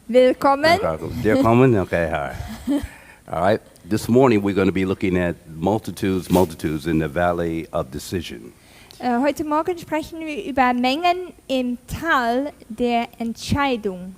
Willkommen. They're coming? Okay, all right. All right. This morning we're going to be looking at multitudes in the valley of decision. Heute Morgen sprechen wir über Mengen im Tal der Entscheidung.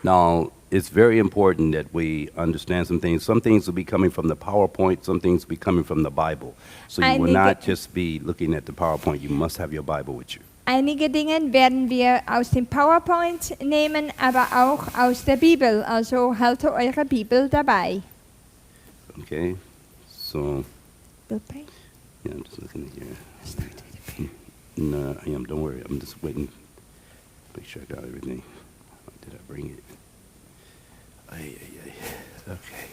Now, it's very important that we understand some things. Some things will be coming from the PowerPoint, some things will be coming from the Bible. So you will not just be looking at the PowerPoint, you must have your Bible with you. Einige Dinge werden wir aus dem PowerPoint nehmen, aber auch aus der Bibel. Also haltet eure Bibel dabei. Okay, so, Bill pray? yeah, I'm just looking at here. No, I am, don't worry, I'm just waiting. Make sure I got everything. Did I bring it? Okay.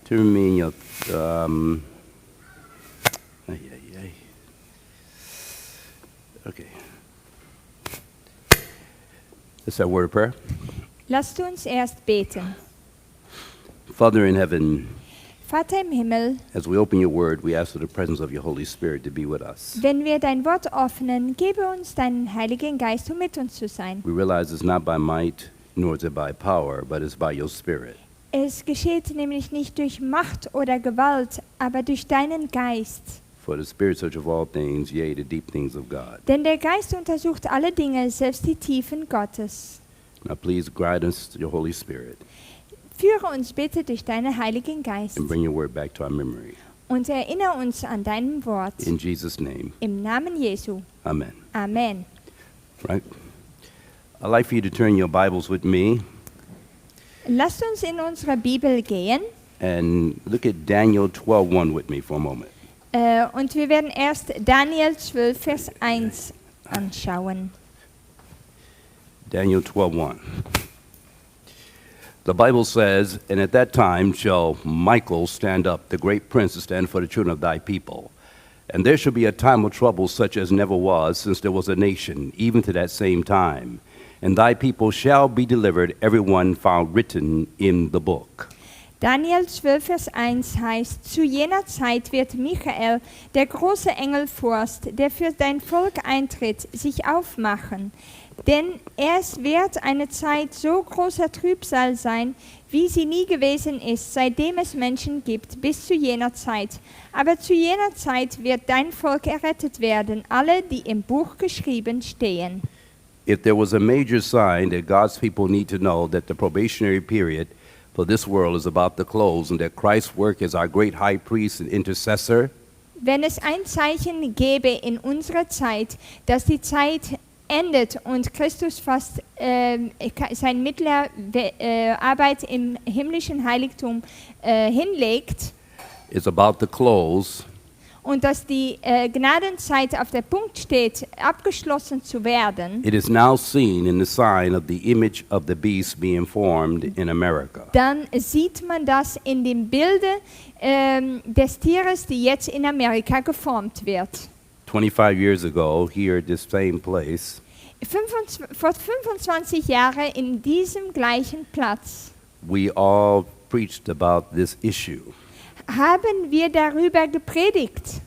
Turn me in your, okay. Let's have a word of prayer. Lasst uns erst beten. Father in heaven, Vater im Himmel, as we open your word, we ask for the presence of your Holy Spirit to be with us. wenn wir dein Wort öffnen, gebe uns deinen Heiligen Geist, um mit uns zu sein. We realize it's not by might, nor is it by power, but it's by your Spirit. Es geschieht nämlich nicht durch Macht oder Gewalt, aber durch deinen Geist. For the Spirit searcheth all things, yea, the deep things of God. Denn der Geist untersucht alle Dinge, selbst die Tiefen Gottes. Now please guide us to your Holy Spirit Führe uns bitte durch deinen Heiligen Geist and bring your word back to our memory. und erinnere uns an dein Wort. In Jesus' name, Im Namen Jesu. amen. Amen. Right? I'd like for you to turn your Bibles with me Lasst uns in unsere Bibel gehen and look at Daniel 12:1 with me for a moment. und wir werden erst Daniel 12, Vers 1 anschauen. Daniel 12:1. The Bible says, "And at that time shall Michael stand up, the great prince, to stand for the children of thy people. And there shall be a time of trouble such as never was, since there was a nation, even to that same time. And thy people shall be delivered, every one found written in the book." Daniel 12, Vers 1 heißt, zu jener Zeit wird Michael, der große Engelfürst, der für dein Volk eintritt, sich aufmachen. Denn es wird eine Zeit so großer Trübsal sein, wie sie nie gewesen ist, seitdem es Menschen gibt, bis zu jener Zeit. Aber zu jener Zeit wird dein Volk errettet werden, alle, die im Buch geschrieben stehen. If there was a major sign that God's people need to know that the probationary period for this world is about to close and that Christ's work as our great high priest and intercessor, Wenn es ein Zeichen gäbe in unserer Zeit, dass die Zeit endet und Christus fast sein Mittler Arbeit im himmlischen Heiligtum hinlegt is about to close, und dass die Gnadenzeit auf der Punkt steht, abgeschlossen zu werden, it is now seen in the sign of the image of the beast being formed in America. dann sieht man das in dem Bilde des Tieres, die jetzt in Amerika geformt wird. 25 years ago, here at this same place, Vor 25 Jahren in diesem gleichen Platz we all preached about this issue. haben wir darüber gepredigt.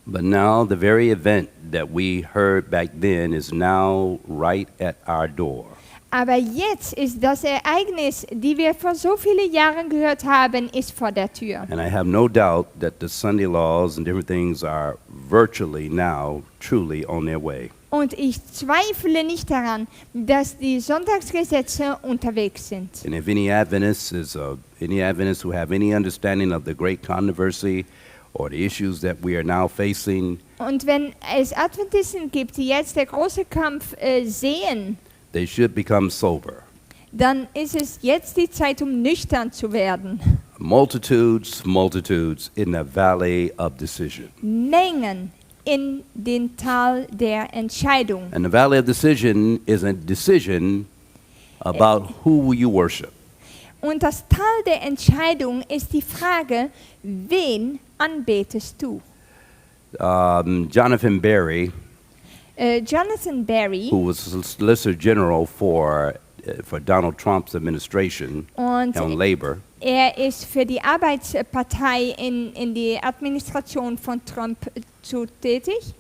But now the very event that we heard back then is now right at our door. Aber jetzt ist das Ereignis, die wir vor so vielen Jahren gehört haben, ist vor der Tür. And I have no doubt that the Sunday laws and different things are virtually now truly on their way. Und ich zweifle nicht daran, dass die Sonntagsgesetze unterwegs sind. And if any Adventists who have any understanding of the great controversy or the issues that we are now facing, Und wenn es Adventisten gibt, die jetzt den großen Kampf sehen, they should become sober. dann ist es jetzt die Zeit, um nüchtern zu werden. Multitudes in the valley of decision. Mengen in den Tal der Entscheidung. And the valley of decision is a decision about who will you worship. Und das Tal der Entscheidung ist die Frage, wen anbetest du? Jonathan Berry, Jonathan Berry, who was Solicitor General for Donald Trump's administration und on labor, er ist für die Arbeitspartei in die Administration von Trump tätig.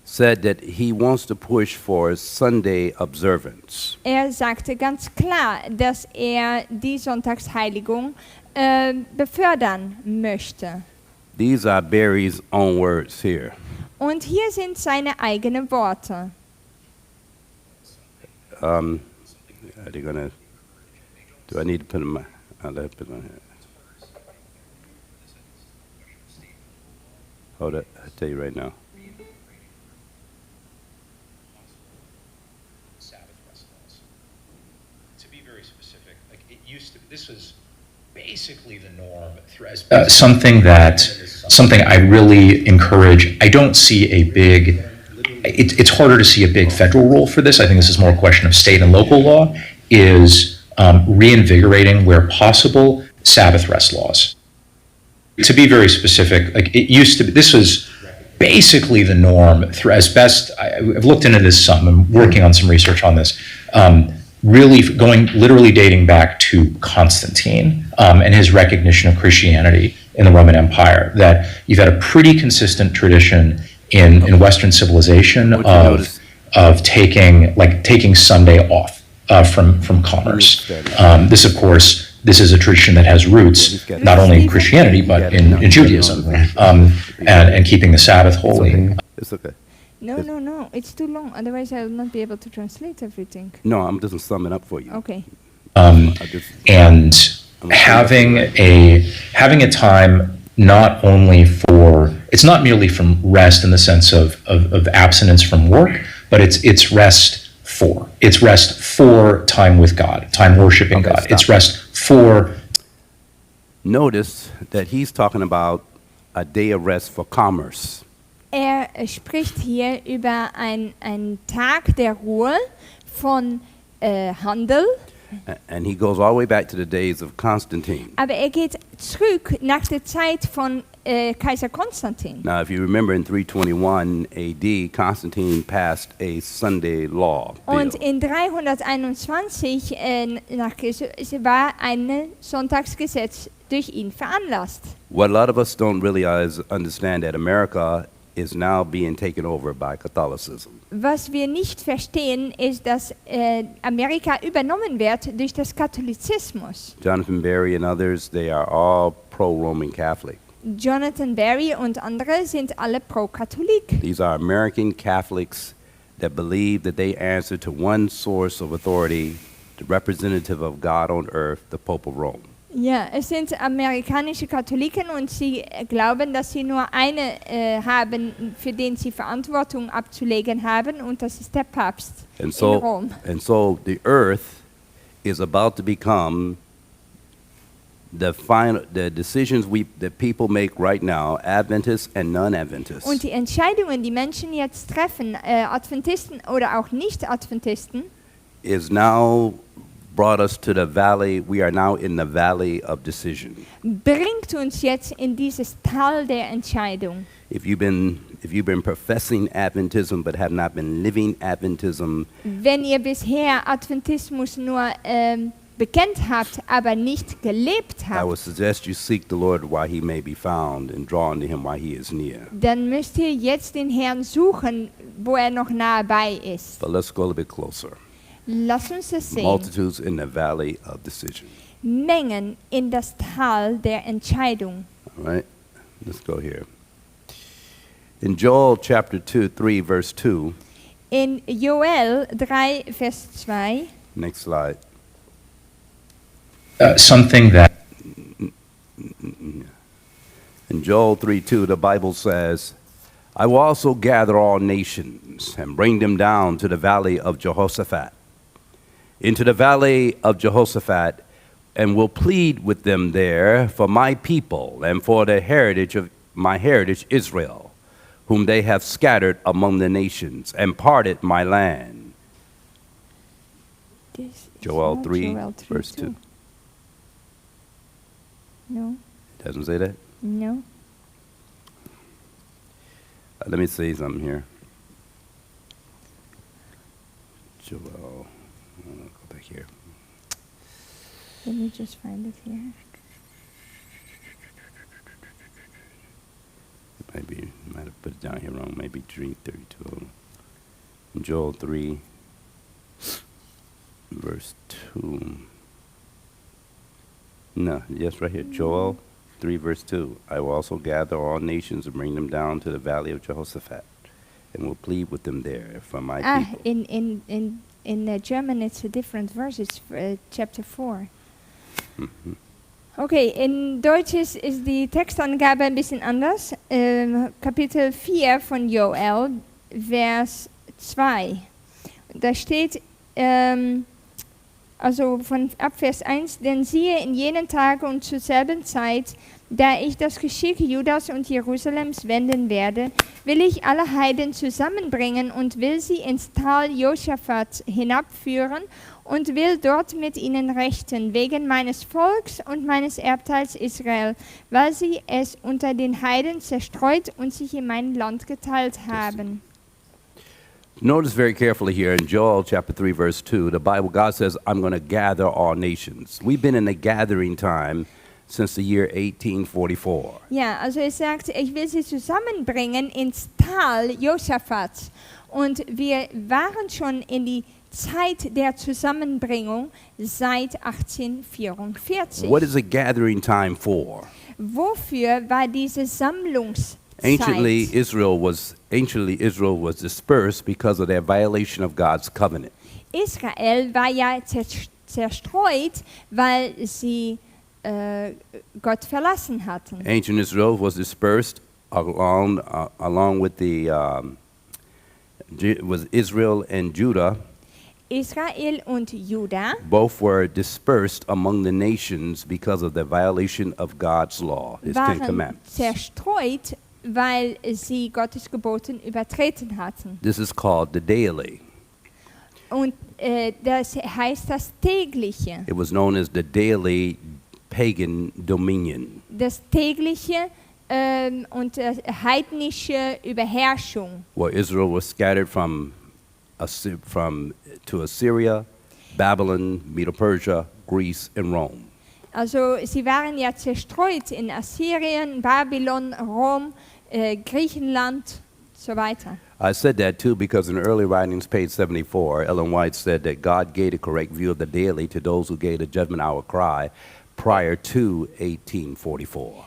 said that he wants to push for Sunday observance. Er sagte ganz klar, dass er die Sonntagsheiligung befördern möchte. These are Barry's own words here. Und hier sind seine eigenen Worte. Are they gonna? Do I need to put them? I'll put them here. Hold it. I'll tell you right now. Sabbath rest laws. To be very specific, like it used to, this was basically the norm. Something I really encourage. I don't see a big. It's harder to see a big federal role for this. I think this is more a question of state and local law. Is reinvigorating, where possible, Sabbath rest laws. To be very specific, like it used to be, this was basically the norm. As best, I've looked into this some. I'm working on some research on this. Really going, literally dating back to Constantine and his recognition of Christianity in the Roman Empire. That you've had a pretty consistent tradition in Western civilization of taking Sunday off from commerce. This, of course, this is a tradition that has roots not only in Christianity but in Judaism, and keeping the Sabbath holy. It's okay. No, it's too long. Otherwise, I will not be able to translate everything. No, I'm just summing up for you. Okay. And having a time not only for, it's not merely from rest in the sense of abstinence from work, but it's rest for. It's rest for time with God, time worshiping God. Stop. It's rest for. Notice that he's talking about a day of rest for commerce. Spricht hier über einen Tag der Ruhe von Handel. And he goes all the way back to the days of Constantine. Aber geht zurück nach der Zeit von Kaiser Konstantin. Now, if you remember in 321 AD, Constantine passed a Sunday law bill. Und in 321 nach Christus war ein Sonntagsgesetz durch ihn veranlasst. What a lot of us don't really understand that America is now being taken over by Catholicism. Was wir nicht verstehen, ist, dass Amerika übernommen wird durch das Katholizismus. Jonathan Barry and others, they are all pro-Roman Catholic. Jonathan Barry und andere sind alle pro-Katholik. These are American Catholics that believe that they answer to one source of authority, the representative of God on earth, the Pope of Rome. Ja, es sind amerikanische Katholiken und sie glauben, dass sie nur eine haben, für den sie Verantwortung abzulegen haben, und das ist der Papst in Rom. And so the earth is about to become the decisions that people make right now, Adventists and non-Adventists. Und die Entscheidungen, die Menschen jetzt treffen, Adventisten oder auch Nicht-Adventisten, is now brought us to the valley. We are now in the valley of decision. bringt uns jetzt in dieses Tal der Entscheidung. If you've been professing Adventism but have not been living Adventism, Wenn ihr bisher Adventismus nur bekennt habt, aber nicht gelebt I would habt, suggest you seek the Lord while he may be found and draw unto him while he is near. dann müsst ihr jetzt den Herrn suchen, wo er noch nahe bei ist. But let's go a little bit closer. Lass uns es sehen. Multitudes in the valley of decision. Mengen in das Tal der Entscheidung. All right, let's go here. In Joel chapter 3, verse 2, In Joel 3, Vers 2, next slide. Something that In Joel 3:2, the Bible says, I will also gather all nations and bring them down to the valley of Jehoshaphat, into the valley of Jehoshaphat, and will plead with them there for my people and for the heritage of my heritage Israel, whom they have scattered among the nations and parted my land. This is Joel not 3, Joel verse 2. No, Doesn't say that? no. Let me say something here. Joel, I'll go back here. Let me just find it here. It might have put it down here wrong, maybe 3:32. Joel 3, verse 2. No, yes, right here. Joel 3, verse 2. I will also gather all nations and bring them down to the valley of Jehoshaphat, and will plead with them there for my people. In German it's a different verse, it's chapter 4. Okay, in Deutsch ist die Textangabe ein bisschen anders. Kapitel 4 von Joel, Vers 2. Da steht, also ab Vers 1, denn siehe, in jenen Tagen und zur selben Zeit, da ich das Geschick Judas und Jerusalems wenden werde, will ich alle Heiden zusammenbringen und will sie ins Tal Josaphat hinabführen und will dort mit ihnen rechten, wegen meines Volks und meines Erbteils Israel, weil sie es unter den Heiden zerstreut und sich in mein Land geteilt haben. Notice very carefully here in Joel chapter 3, verse 2, the Bible, God says, I'm going to gather all nations. We've been in a gathering time since the year 1844. Ja, also es sagt, ich will sie zusammenbringen ins Tal Josaphats. Und wir waren schon in die Zeit der Zusammenbringung seit 1844. What is a gathering time for? Wofür war diese Sammlungszeit? Anciently, Israel was dispersed because of their violation of God's covenant. Israel war ja zerstreut, weil sie Gott verlassen hatten. Ancient Israel was dispersed along with was Israel and Judah. Israel und Juda Both were dispersed among the nations because of the violation of God's law, His Ten waren Commandments. zerstreut, weil sie Gottes Geboten übertreten hatten. This is called the daily. Und das heißt das tägliche. It was known as the daily pagan dominion. Das tägliche und heidnische Überherrschung. Where Israel was scattered to Assyria, Babylon, Medo-Persia, Greece, and Rome. Also sie waren ja zerstreut in Assyrien, Babylon, Rom, Griechenland, so weiter. I said that too because in early writings, page 74, Ellen White said that God gave a correct view of the daily to those who gave the judgment hour cry prior to 1844.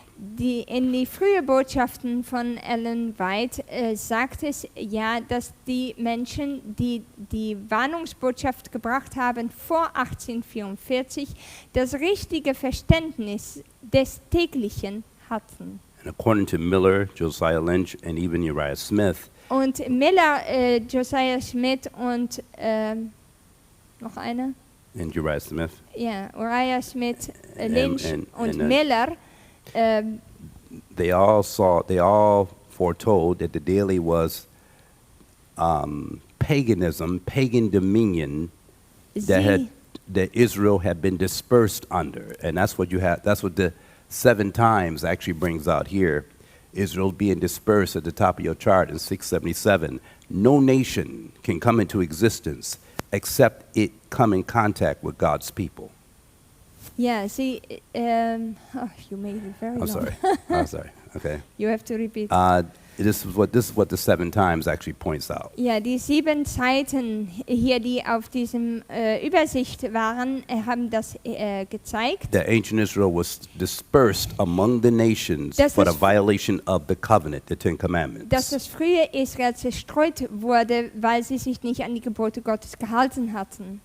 In die frühen Botschaften von Ellen White sagt es ja, dass die Menschen, die die Warnungsbotschaft gebracht haben vor 1844, das richtige Verständnis des Täglichen hatten. And according to Miller, Josiah Lynch, and even Uriah Smith, Und Miller, Josiah Smith und noch einer? and Uriah Smith, Ja, Uriah Smith, Lynch und and Miller. they all foretold that the daily was paganism, pagan dominion that Israel had been dispersed under, and that's what the 7 times actually brings out here. Israel being dispersed at the top of your chart in 677. No nation can come into existence except it come in contact with God's people. Yeah, see, you made it very long. I'm sorry. Okay. You have to repeat. This is what the 7 times actually points out. Ja, die 7 Zeiten hier, die auf diesem Übersicht waren, haben das gezeigt. The ancient Israel was dispersed among the nations for the violation of the covenant, the 10 Commandments. Dass das frühe Israel zerstreut wurde, weil sie sich nicht an die Gebote Gottes gehalten hatten.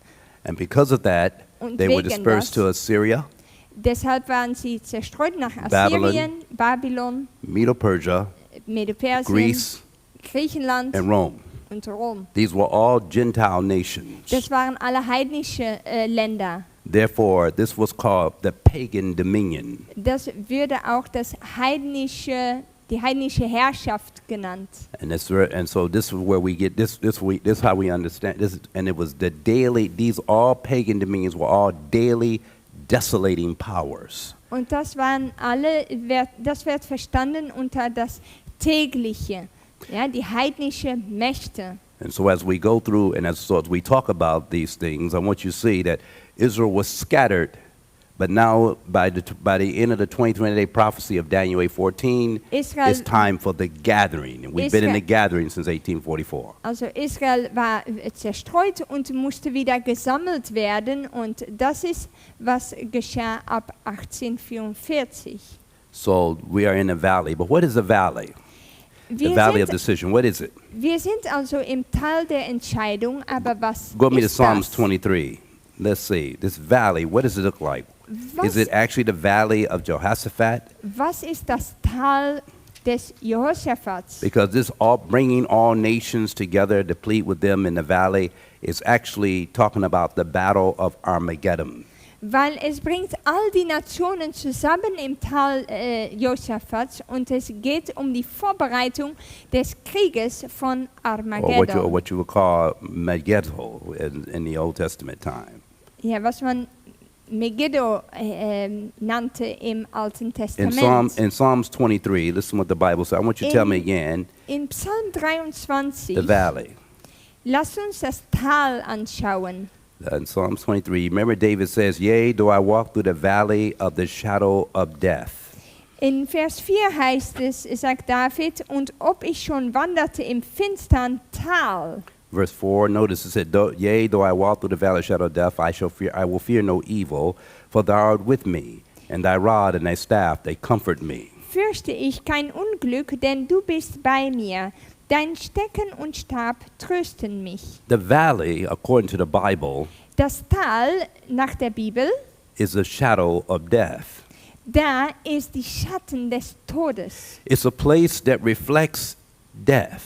And because of that, they were dispersed to Assyria, deshalb waren sie zerstreut nach Assyrien, Babylon, Medo-Persia, Medo-Persien, Greece, Griechenland and Rome. und Rom. These were all Gentile nations. Das waren alle heidnische Länder. Therefore, this was called the pagan dominion. Das würde auch die heidnische Herrschaft genannt. And so this is where we get this is how we understand this. And it was the daily. These all pagan dominions were all daily desolating powers. Und das waren alle. Das wird verstanden unter das tägliche, ja, die heidnische Mächte. And so as we go through and as we talk about these things, I want you to see that Israel was scattered But now, by the end of the 2020-day prophecy of Daniel 8:14, Israel- it's time for the gathering. And we've been in the gathering since 1844. Also Israel war zerstreut und musste wieder gesammelt werden und das ist, was geschah ab 1844. So we are in a valley. But what is a valley? The valley of decision. What is it? Wir sind also im Tal der Entscheidung, aber was Go with me to ist Psalms das? 23. Let's see. This valley, what does it look like? Was, Is it actually the valley of Jehoshaphat? was ist das Tal des Jehoshaphat? Because this all bringing all nations together to plead with them in the valley is actually talking about the battle of Armageddon. Weil es bringt all die Nationen zusammen im Tal Josaphats und es geht um die Vorbereitung des Krieges von Or Armageddon. what you would call Megiddo in the Old Testament time. Ja, was man Megiddo nannte im Alten In Testament. Psalms 23, listen what the Bible says. I want you to tell me again, In Psalm 23, the valley. lass uns das Tal anschauen. In Psalms 23, remember David says, Yea, though I walk through the valley of the shadow of death. In Vers 4 heißt es, sagt David, und ob ich schon wanderte im finstern Tal. Verse 4, notice it said, Yea, though I walk through the valley of the shadow of death, I will fear no evil, for thou art with me, and thy rod and thy staff, they comfort me. Fürchte ich kein Unglück, denn du bist bei mir. Dein Stecken und Stab trösten mich. The valley, according to the Bible, Das Tal nach der Bibel, is a shadow of death. da ist die Schatten des Todes. It's a place that reflects death.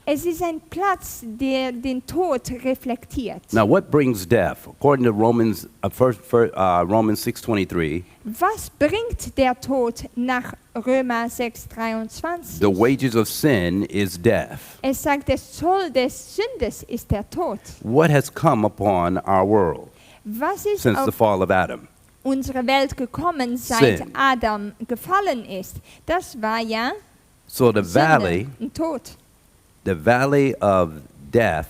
Es ist ein Platz, der den Tod reflektiert. Now, what brings death? According to Romans 6:23, Was bringt der Tod nach Römer 6,23? the wages of sin is death. Es sagt, der Zoll des Sündes ist der Tod. What has come upon our world Was ist since the auf fall of Adam? unsere Welt gekommen, seit Sin. Adam gefallen ist? Das war ja So the valley, Sünde und Tod. the valley of death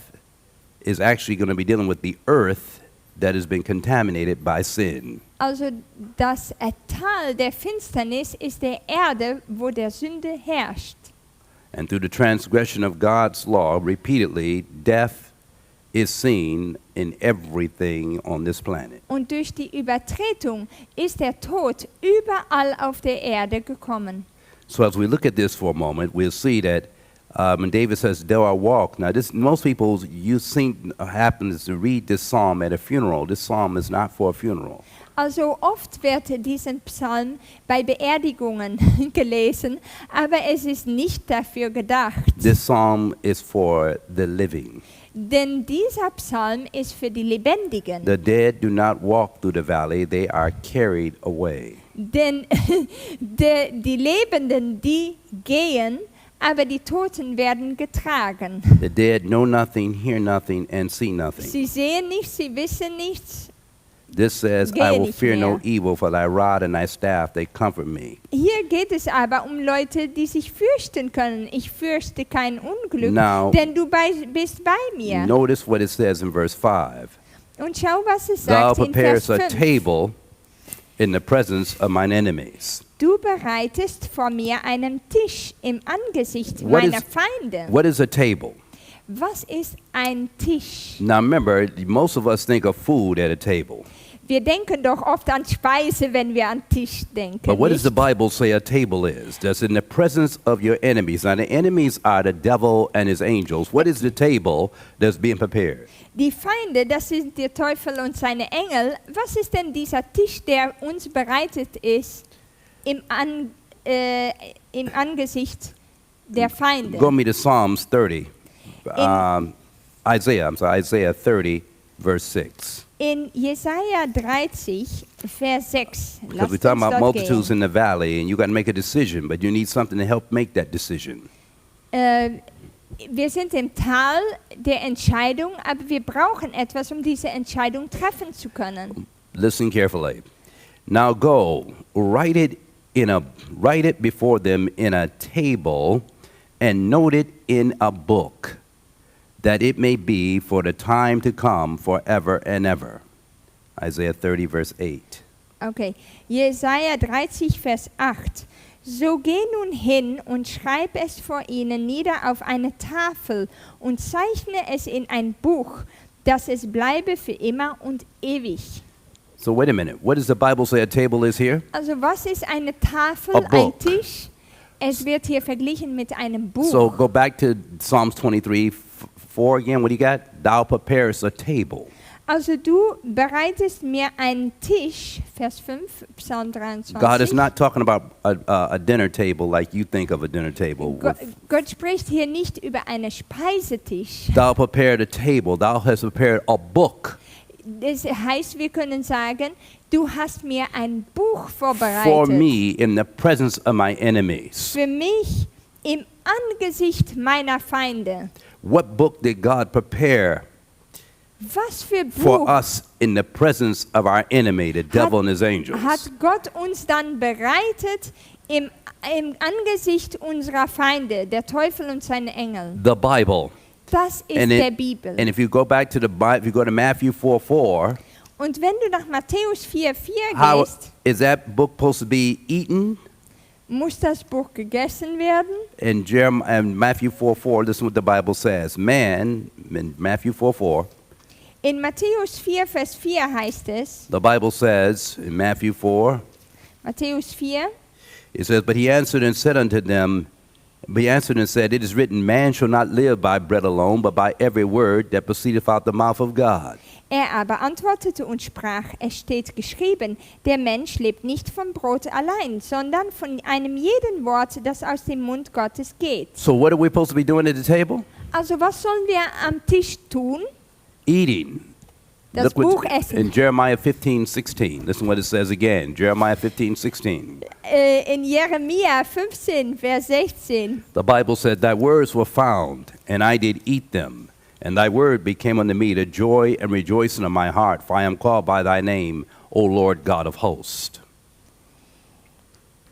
is actually going to be dealing with the earth that has been contaminated by sin. Also das Tal der Finsternis ist der Erde, wo der Sünde herrscht. And through the transgression of God's law, repeatedly, death is seen in everything on this planet. Und durch die Übertretung ist der Tod überall auf der Erde gekommen. So as we look at this for a moment, we'll see that when David says, though I walk, now this, most people, you think happens to read this psalm at a funeral. This psalm is not for a funeral. Also oft wird diesen Psalm bei Beerdigungen gelesen, aber es ist nicht dafür gedacht. This psalm is for the living. Denn dieser Psalm ist für die Lebendigen. The dead do not walk through the valley, they are carried away. Denn die Lebenden, die gehen, aber die Toten werden getragen. The dead know nothing, hear nothing, and see nothing. Sie sehen nichts, sie wissen nichts. This says, Gehe I will nicht fear no mehr. evil, for thy rod and thy staff, they comfort me. Hier geht es aber um Leute, die sich fürchten können. Ich fürchte kein Unglück, Now- denn du bist bei mir. Notice what it says in verse 5. Und schau, was es Thou sagt in Vers preparest a 5. table in the presence of mine enemies. Du bereitest vor mir einen Tisch im Angesicht What meiner is- Feinde. What is a table? Was ist ein Tisch? Now remember, most of us think of food at a table. Wir denken doch oft an Speise, wenn wir an Tisch denken. But what does the nicht? Bible say a table is? That's in the presence of your enemies. Now the enemies are the devil and his angels. What is the table that's being prepared? Die Feinde, das sind der Teufel und seine Engel. Was ist denn dieser Tisch, der uns bereitet ist im Angesicht der Feinde? Go with me to Psalms 30. Isaiah 30, verse 6. In Jesaja 30, Vers 6. Because Lasst we're talking uns about dort multitudes gehen. in the valley, and you got to make a decision, but you need something to help make that decision. Wir sind im Tal der Entscheidung, aber wir brauchen etwas, um diese Entscheidung treffen zu können. Listen carefully. Now go, write it before them in a table, and note it in a book, that it may be for the time to come forever and ever. Isaiah 30, verse 8. Okay, Jesaja 30, Vers 8. So geh nun hin und schreib es vor ihnen nieder auf eine Tafel und zeichne es in ein Buch, dass es bleibe für immer und ewig. So wait a minute. What does the Bible say a table is here? Also was ist eine Tafel, A ein book. Tisch? Es wird hier verglichen mit einem Buch. So go back to Psalms 23, 4 again. What do you got? Thou preparest a table. Also du bereitest mir einen Tisch, Vers 5, Psalm 23. God is not talking about a dinner table like you think of a dinner table. Gott spricht hier nicht über einen Speisetisch. Thou prepared a table. Thou hast prepared a book Das heißt, wir können sagen, du hast mir ein Buch vorbereitet. for me in the presence of my enemies. Für mich im Angesicht meiner Feinde. What book did God prepare Was für for Buch us in the presence of our enemy, the devil and his angels? hat Gott uns dann bereitet im Angesicht unserer Feinde, der Teufel und seine Engel? The Bible. Das ist And der it- Bibel. And if you go back to the Bible, if you go to Matthew 4:4, Und wenn du nach Matthäus 4,4 how gehst, is that book supposed to be eaten? muss das Buch gegessen werden. In Matthew 4:4, this is what the Bible says. Man, in Matthew 4:4, In Matthäus 4, Vers 4 heißt es, the Bible says in Matthew 4, Matthäus 4, it says, But he answered and said, It is written, Man shall not live by bread alone, but by every word that proceedeth out the mouth of God. er aber antwortete und sprach, es steht geschrieben, der Mensch lebt nicht vom Brot allein, sondern von einem jeden Wort, das aus dem Mund Gottes geht. So what are we supposed to be doing at the table? Also was sollen wir am Tisch tun? Eating. Das Look Buch what, essen. in Jeremiah 15:16. Listen what it says again. Jeremiah 15:16. In Jeremia 15, Vers 16. The Bible said, Thy words were found, and I did eat them. And thy word became unto me the joy and rejoicing of my heart, for I am called by thy name, O Lord God of hosts.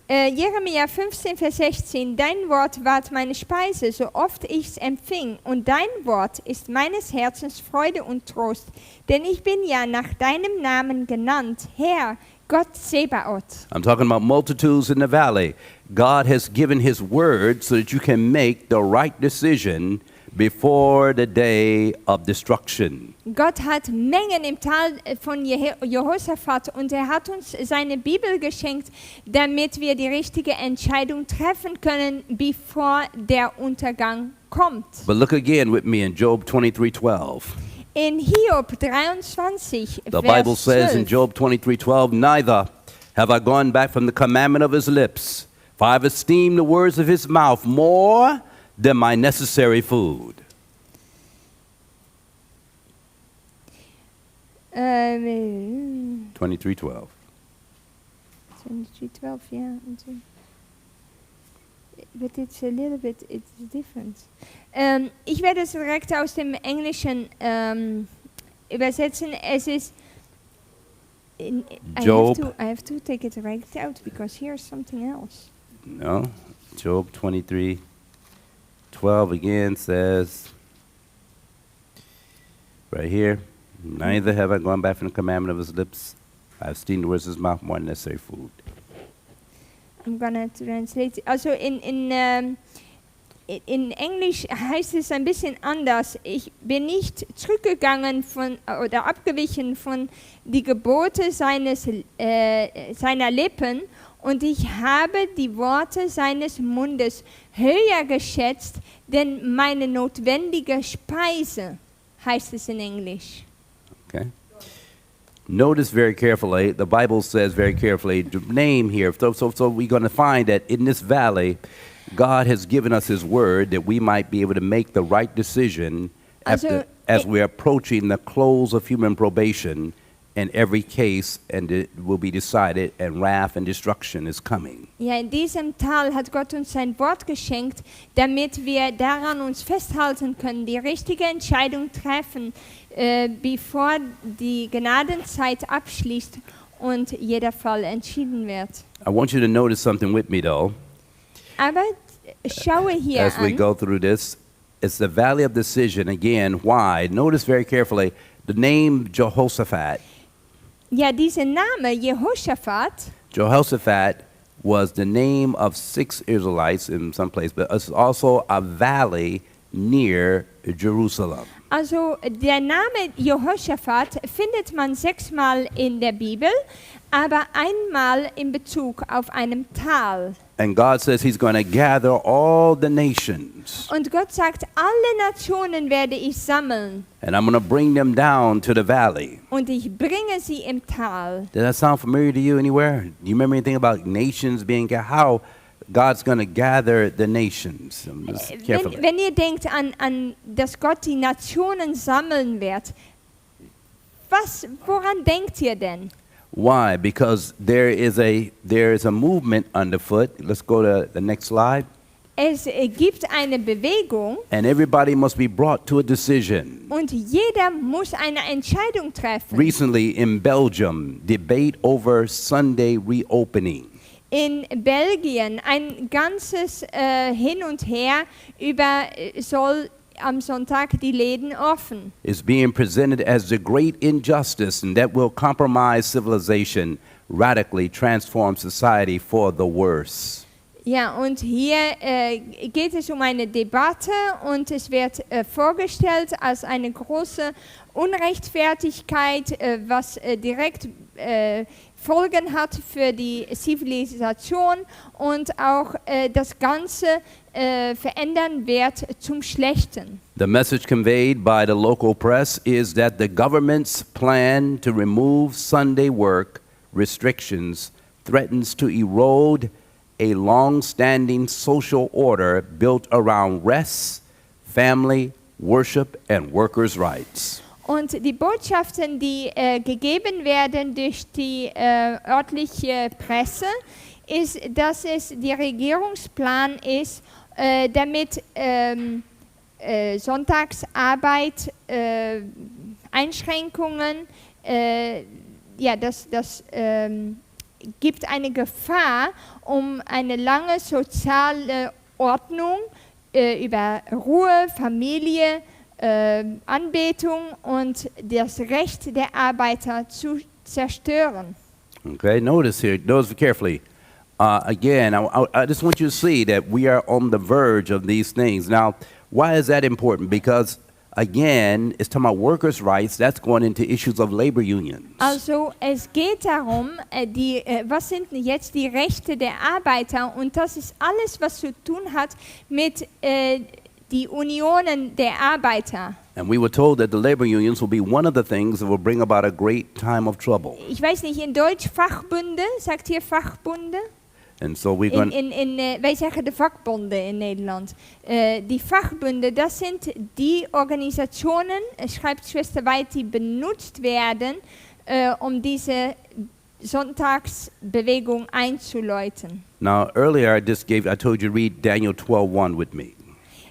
Jeremia 15, Vers 16. Dein Wort ward meine Speise, so oft ich's empfing. Und dein Wort ist meines Herzens Freude und Trost. Denn ich bin ja nach deinem Namen genannt, Herr, Gott Zebaoth. I'm talking about multitudes in the valley. God has given his word so that you can make the right decision before the day of destruction. Gott hat Mengen im Tal von Jehoshaphat und er hat uns seine Bibel geschenkt, damit wir die richtige Entscheidung treffen können, bevor der Untergang kommt. But look again with me in Job 23:12. In Hiob 23, The Bible Vers says in 12, Job 23:12, Neither have I gone back from the commandment of his lips, for I have esteemed the words of his mouth more than my necessary food. 23:12. 23:12, yeah. But it's a little bit, it's different. Ich werde es direkt aus dem Englischen übersetzen. Es ist Job. I have to take it right out because here's something else. No, Job 23:12 again says, right here, Neither have I gone back from the commandment of his lips. I have esteemed the words of his mouth more than necessary food. I'm gonna translate. Also in Englisch heißt es ein bisschen anders. Ich bin nicht zurückgegangen von oder abgewichen von die Gebote seiner Lippen und ich habe die Worte seines Mundes höher geschätzt, denn meine notwendige Speise, heißt es in Englisch. Okay? Notice very carefully, the Bible says very carefully, the name here. So we're going to find that in this valley, God has given us his word that we might be able to make the right decision as we're approaching the close of human probation in every case, and it will be decided, and wrath and destruction is coming. Ja, in diesem Tal hat Gott uns sein Wort geschenkt, damit wir daran uns festhalten können, die richtige Entscheidung treffen, bevor die Gnadenzeit abschließt und jeder Fall entschieden wird. I want you to notice something with me, though, Aber schaue hier as we an, go through this. It's the valley of decision. Again, why? Notice very carefully the name Jehoshaphat. Ja, dieser Name Jehoshaphat, Jehoshaphat was the name of 6 Israelites in some place, but it's also a valley near Jerusalem. also der Name Jehoshaphat findet man 6-mal in der Bibel, aber einmal in Bezug auf einem Tal. And God says he's going to gather all the nations, Und Gott sagt, alle Nationen werde ich sammeln and I'm going to bring them down to the valley. und ich bringe sie im Tal. Does that sound familiar to you anywhere? Do you remember anything about nations being how God's going to gather the nations? Just carefully. Wenn ihr denkt an, dass Gott die Nationen sammeln wird, woran denkt ihr denn? Why? Because there is a movement underfoot. Let's go to the next slide. Es gibt eine Bewegung And everybody must be brought to a decision. und jeder muss eine Entscheidung treffen. Recently in Belgium, debate over Sunday reopening. In Belgien ein ganzes Hin und Her über soll am Sonntag die Läden offen. Is being presented as the great injustice and that will compromise civilization, radically transform society for the worse. Ja, und hier geht es um eine Debatte und es wird vorgestellt als eine große Unrechtfertigkeit, was direkt Folgen hat für die Zivilisation und auch das Ganze verändern wird zum Schlechten. The message conveyed by the local press is that the government's plan to remove Sunday work restrictions threatens to erode a long-standing social order built around rest, family, worship, and workers' rights. Und die Botschaften, die gegeben werden durch die örtliche Presse, ist, dass es der Regierungsplan ist, damit Sonntagsarbeit, Einschränkungen, das gibt eine Gefahr um eine lange soziale Ordnung über Ruhe, Familie, Anbetung und das Recht der Arbeiter zu zerstören. Okay, notice carefully. Again, I just want you to see that we are on the verge of these things. Now, why is that important? Because, again, it's talking about workers' rights. That's going into issues of labor unions. Also, es geht darum, was sind denn jetzt die Rechte der Arbeiter? Und das ist alles, was zu tun hat mit die Unionen der Arbeiter. And we were told that the labor unions will be one of the things that will bring about a great time of trouble. Ich weiß nicht, in Deutsch Fachbunde, sagt ihr Fachbunde? And so we're going Wij zeggen de vakbonden in Nederland. Die Fachbunde, das sind die Organisationen, schreibt Schwester White, die benutzt werden, um diese Sonntagsbewegung einzuläuten. Now, earlier I told you to read Daniel 12:1 with me.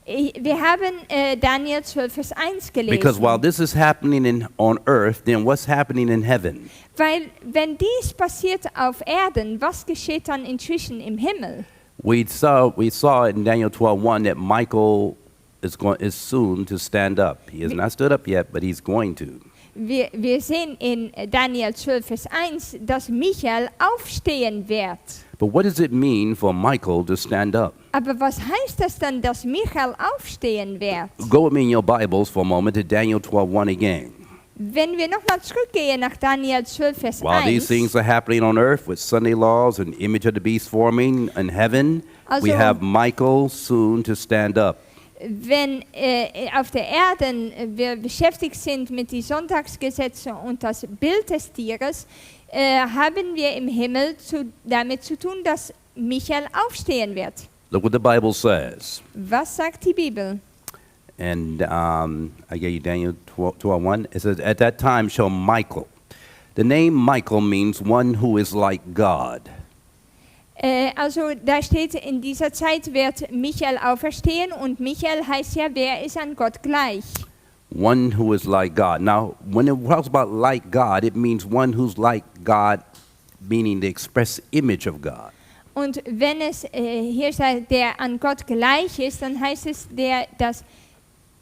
Wir haben Daniel 12, Vers 1 gelesen. Because while this is happening on earth, then what's happening in heaven? Weil wenn dies passiert auf Erden, was geschieht dann inzwischen im Himmel? We saw in Daniel 12:1 that Michael is soon to stand up. He has not stood up yet, but he's going to. Wir sehen in Daniel 12, Vers 1, dass Michael aufstehen wird. But what does it mean for Michael to stand up? Aber was heißt das dann, dass Michael aufstehen wird? Go with me in your Bibles for a moment to Daniel 12:1 again. Wenn wir nochmal zurückgehen nach Daniel 12, Vers While 1. these things are happening on earth with Sunday laws and image of the beast forming in heaven, we Also- have Michael soon to stand up. Wenn auf der Erde wir beschäftigt sind mit den Sonntagsgesetzen und das Bild des Tieres, haben wir im Himmel damit zu tun, dass Michael aufstehen wird. Look what the Bible says. Was sagt die Bibel? And I gave you Daniel 12:1. It says, "At that time shall Michael." The name Michael means one who is like God. Also da steht, in dieser Zeit wird Michael auferstehen und Michael heißt ja, wer ist an Gott gleich? One who is like God. Now, when it talks about like God, it means one who's like God, meaning the express image of God. Und wenn es hier sagt, der an Gott gleich ist, dann heißt es, der das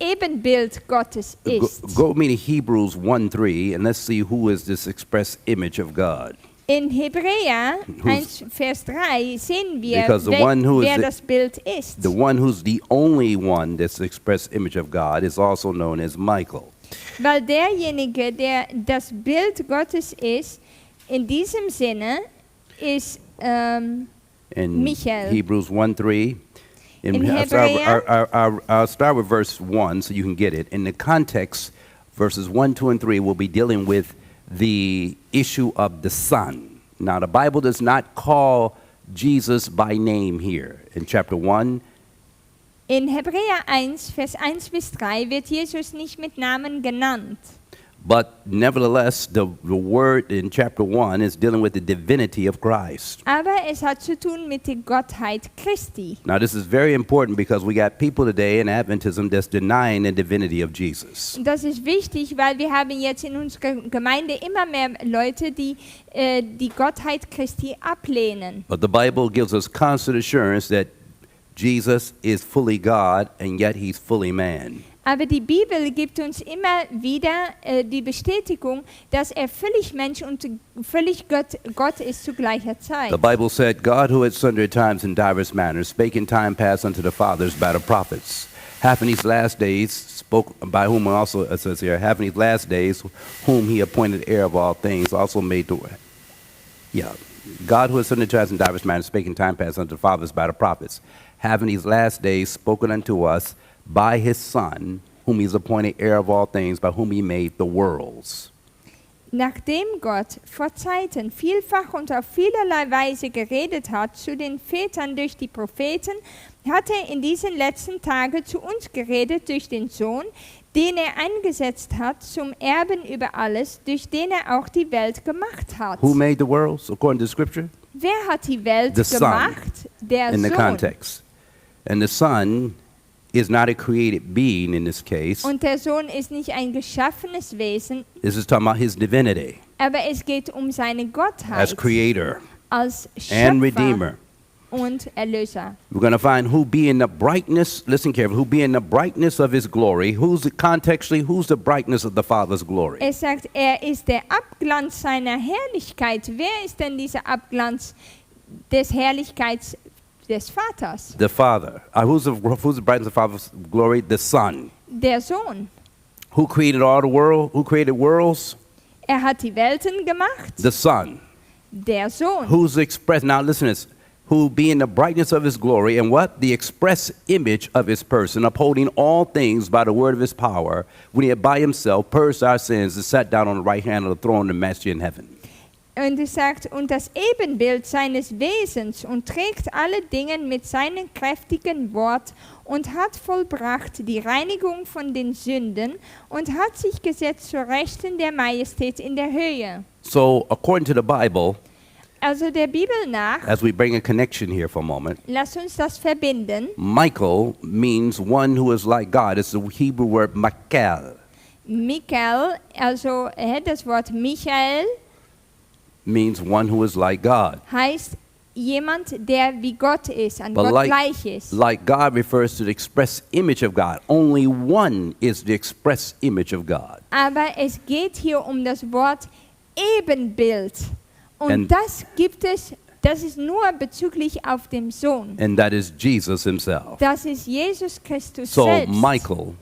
Ebenbild Gottes ist. Go with me to Hebrews 1:3, and let's see who is this express image of God. In Hebräer 1, Vers 3 sehen wir, Because the one who is wer the- das Bild ist. The one who's the only one that's the express image of God is also known as Michael. Weil derjenige, der das Bild Gottes ist, in diesem Sinne ist In Michael. Hebrews 1:3. In I'll start with verse 1 so you can get it. In the context, verses 1, 2, and 3 will be dealing with the issue of the Son. Now, the Bible does not call Jesus by name here. In chapter 1, in Hebräer 1, Vers 1 bis 3 wird Jesus nicht mit Namen genannt. but nevertheless, the word in chapter 1 is dealing with the divinity of Christ. Aber es hat zu tun mit der Gottheit Christi. Now, this is very important because we got people today in Adventism that's denying the divinity of Jesus. Und das ist wichtig, weil wir haben jetzt in unserer Gemeinde immer mehr Leute, die die Gottheit Christi ablehnen. But the Bible gives us constant assurance that Jesus is fully God and yet he's fully man. Aber die Bibel gibt uns immer wieder die Bestätigung, dass er völlig Mensch und völlig Gott ist zu gleicher Zeit. The Bible said, God who at sundry times in divers manners spake in time past unto the fathers by the prophets, hath in these last days spoke by whom also, it says here, hath in these last days whom he appointed heir of all things, also made the way. Yeah. God who at sundry times in divers manners spake in time past unto the fathers by the prophets, hath in these last days spoken unto us by his Son, whom he's appointed heir of all things, by whom he made the worlds. Nachdem Gott vor Zeiten vielfach und auf vielerlei Weise geredet hat zu den Vätern durch die Propheten, hat er in diesen letzten Tagen zu uns geredet durch den Sohn, den er eingesetzt hat zum Erben über alles, durch den er auch die Welt gemacht hat. Who made the worlds, according to Scripture? Wer hat die Welt The Son, gemacht? Der In the Sohn. context. And the Son is not a created being in this case. Und der Sohn ist nicht ein geschaffenes Wesen, This is talking about his divinity aber es geht um seine Gottheit as creator als and Schöpfer redeemer. und Erlöser. We're going to find who being the brightness, listen carefully, who being the brightness of his glory. Who's the brightness of the Father's glory? Er sagt, er ist der Abglanz seiner Herrlichkeit. Wer ist denn dieser Abglanz des Herrlichkeits des Vaters? The Father. Who's the brightness of the Father's glory? The Son. Der Sohn. Who created all the world? Who created worlds? Er hat die Welten gemacht. The Son. Der Sohn. Who's expressed, now listen to this, who being the brightness of his glory and what? The express image of his person, upholding all things by the word of his power, when he had by himself purged our sins and sat down on the right hand of the throne of majesty in heaven. Und es sagt, und das Ebenbild seines Wesens und trägt alle Dinge mit seinem kräftigen Wort und hat vollbracht die Reinigung von den Sünden und hat sich gesetzt zur Rechten der Majestät in der Höhe. So, according to the Bible, Also der Bibel nach, as we bring a connection here for a moment, lass uns das verbinden. Michael means one who is like God. It's the Hebrew word Michael. Michael, also das Wort Michael Means one who is like God. heißt jemand, der wie Gott ist, an But Gott like, gleich ist. like God refers to the express image of God. Only one is the express image of God. Aber es geht hier um das Wort Ebenbild. Und And- das ist nur bezüglich auf dem Sohn. And that is Jesus himself. Das ist Jesus Christus So selbst. Michael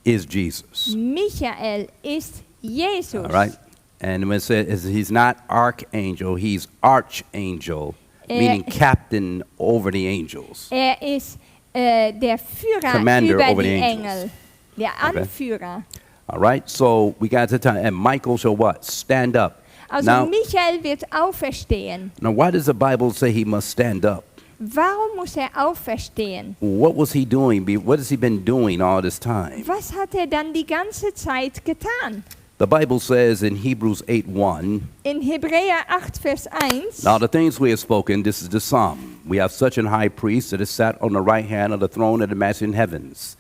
is Jesus. Michael ist Jesus. All right? And when it says he's not archangel, he's archangel, meaning captain over the angels. Er ist der Führer Commander über over die the angels. Engel. Der Okay. Anführer. All right? So we got to time. And Michael shall what? Stand up. Also Now, Michael wird auferstehen. now, why does the Bible say he must stand up? Warum muss er auferstehen? What was he doing? What has he been doing all this time? Was hat er dann die ganze Zeit getan? The Bible says in Hebrews 8:1, In Hebräer 8, Vers 1, now the things we have spoken, this is the psalm. We have such an high priest that is sat on the right hand of the throne of the majesty in heavens,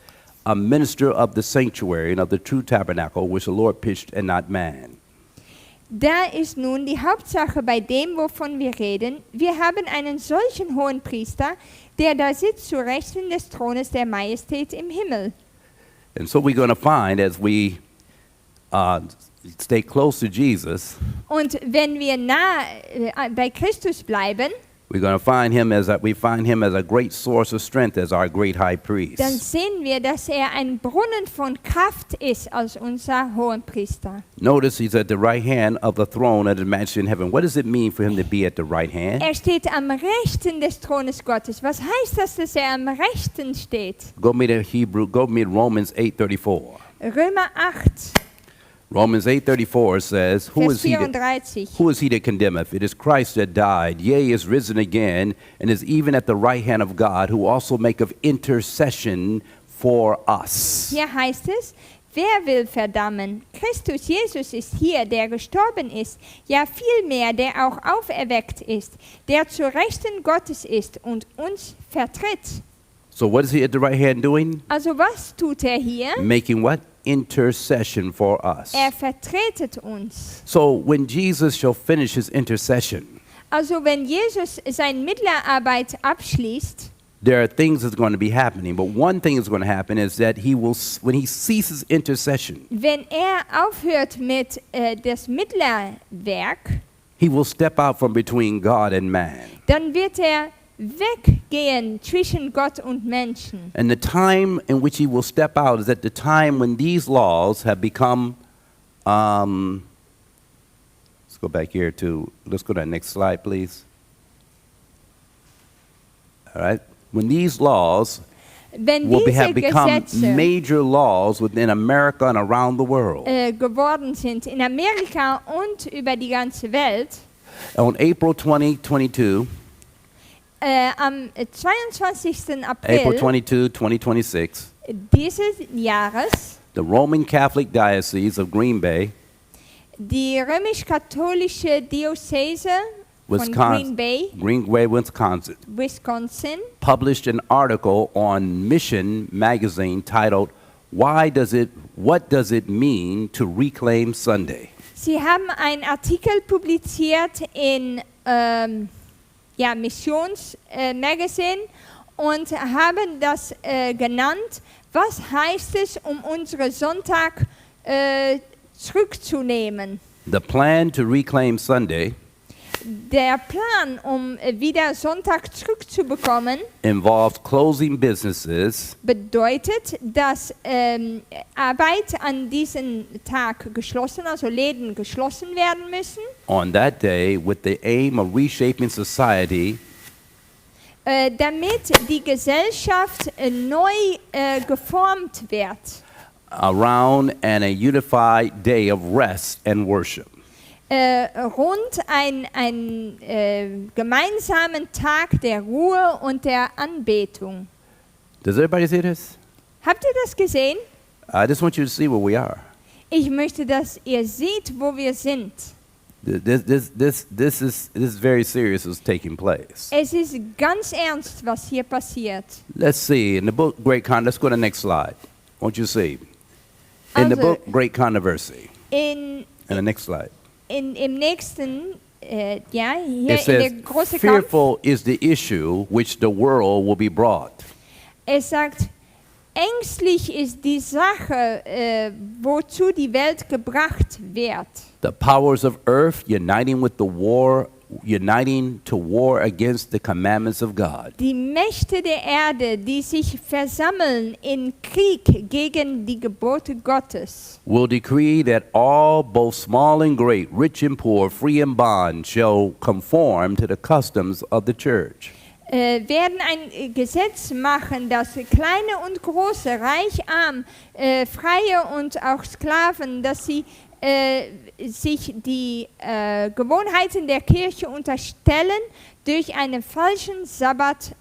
a minister of the sanctuary and of the true tabernacle which the Lord pitched and not man. da ist nun die Hauptsache bei dem, wovon wir reden. Wir haben einen solchen hohen Priester, der da sitzt zu Rechten des Thrones der Majestät im Himmel. And so we're going to find as we stay close to Jesus, Und wenn wir nah bei Christus bleiben, we're going to find him as a great source of strength as our great high priest. dann sehen wir, dass er ein Brunnen von Kraft ist als unser Hohenpriester. Notice he's at the right hand of the throne of the majesty in heaven. What does it mean for him to be at the right hand? Er steht am Rechten des Thrones Gottes. Was heißt das, dass er am Rechten steht? Go me to Romans 8:34. Römer 8, Romans 8:34 says, Vers 34. Who is he that condemneth? It is Christ that died, yea, is risen again, and is even at the right hand of God, who also maketh intercession for us. Hier heißt es, wer will verdammen? Christus Jesus ist hier, der gestorben ist, ja vielmehr, der auch auferweckt ist, der zur Rechten Gottes ist und uns vertritt. So what is he at the right hand doing? Also was tut er hier? Making what? Intercession for us. Er vertretet uns. So when Jesus shall finish his intercession, Also wenn Jesus seine Mittlerarbeit abschließt, there are things that's going to be happening, but one thing that's going to happen is that he will, when he ceases intercession, wenn er aufhört mit das Mittlerwerk, he will step out from between God and man. dann wird er weggehen zwischen Gott und Menschen. And the time in which he will step out is at the time when these laws have become, let's go back here let's go to the next slide, please. All right. When these laws Wenn will diese have become Gesetze major laws within America and around the world. Geworden sind in Amerika und über die ganze Welt, On April 2022, am 22. April April 22, 2026, dieses Jahres, the Roman Catholic Diocese of Green Bay, die römisch-katholische Diözese von Green Bay, Wisconsin, published an article on Mission magazine titled, What does it mean to reclaim Sunday? Sie haben einen Artikel publiziert in Missionsmagazine und haben das genannt, was heißt es, um unseren Sonntag zurückzunehmen. The plan to reclaim Sunday Der Plan, um wieder Sonntag zurückzubekommen, involves closing businesses, bedeutet, dass Arbeit an diesem Tag geschlossen, also Läden geschlossen werden müssen, on that day with the aim of reshaping society damit die Gesellschaft neu geformt wird. around and a unified day of rest and worship. Rund einen gemeinsamen Tag der Ruhe und der Anbetung. Does everybody see this? Habt ihr das gesehen? I just want you to see where we are. Ich möchte, dass ihr seht, wo wir sind. This is very serious what's taking place. Es ist ganz ernst, was hier passiert. Let's see, in the book Great Let's go to the next slide. Won't you see? In the Also, book Great Controversy, In the next slide, im nächsten, hier it in der says, große Kampf, fearful is the issue which the world will be brought. es sagt, ängstlich ist die Sache, wozu die Welt gebracht wird. The powers of earth uniting to war against the commandments of God. Die Mächte der Erde, die sich versammeln in Krieg gegen die Gebote Gottes, Will decree that all, both small and great, rich and poor, free and bond, shall conform to the customs of the church. werden ein Gesetz machen, dass kleine und große, reich, arm, Freie und auch Sklaven, dass sie sich die Gewohnheiten der Kirche unterstellen, durch einen falschen Sabbat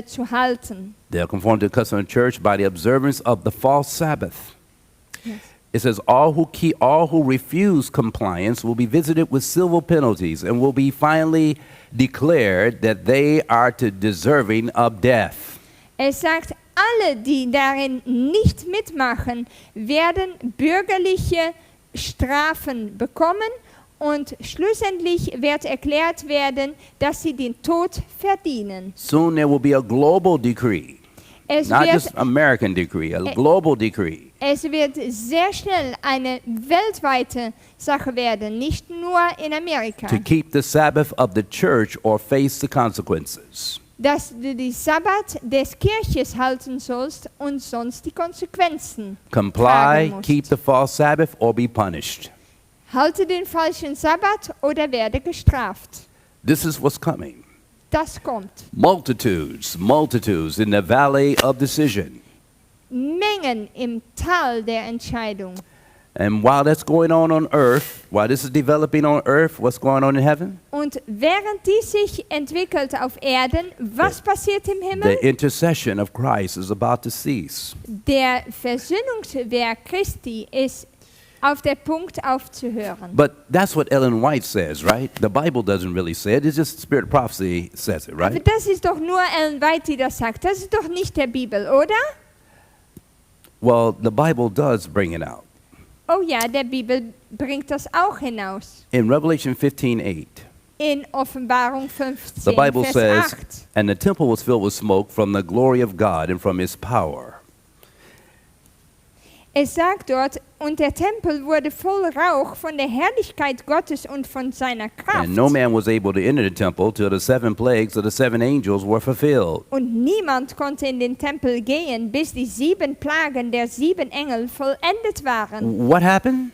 zu halten. They'll conform to the custom of the church by the observance of the false Sabbath. Yes. It says, all who refuse compliance will be visited with civil penalties and will be finally declared that they are to deserving of death. Es sagt, alle, die darin nicht mitmachen, werden bürgerliche Strafen bekommen und schlussendlich wird erklärt werden, dass sie den Tod verdienen. Soon there will be a global decree, Es not wird just American decree, a global decree. Es wird sehr schnell eine weltweite Sache werden, nicht nur in Amerika. to keep the Sabbath of the church or face the consequences. Dass du die Sabbat des Kirches halten sollst und sonst die Konsequenzen Comply, tragen musst. keep the false Sabbath, or be punished. Halte den falschen Sabbat oder werde gestraft. This is what's coming. Das kommt. Multitudes, multitudes in the valley of decision. Mengen im Tal der Entscheidung. And while that's going on earth, while this is developing on earth, what's going on in heaven? Und während dies sich entwickelt auf Erden, was passiert im The Himmel? intercession of Christ is about to cease. Der Versöhnungswerk Christi ist auf der Punkt aufzuhören. But that's what Ellen White says, right? The Bible doesn't really say it. It's just Spirit of Prophecy says it, Aber right? das ist doch nur Ellen White, die das sagt. Das ist doch nicht der Bibel, oder? Well, the Bible does bring it out. Oh ja, der Bibel bringt das auch hinaus. In Revelation 15:8, In Offenbarung the 15, Bible Vers says, 8. and the temple was filled with smoke from the glory of God and from his power. Es sagt dort, und der Tempel wurde voll Rauch von der Herrlichkeit Gottes und von seiner Kraft. And no man was able to enter the temple till the 7 plagues of the 7 angels were fulfilled. Und niemand konnte in den Tempel gehen, bis die 7 Plagen der 7 Engel vollendet waren. What happened?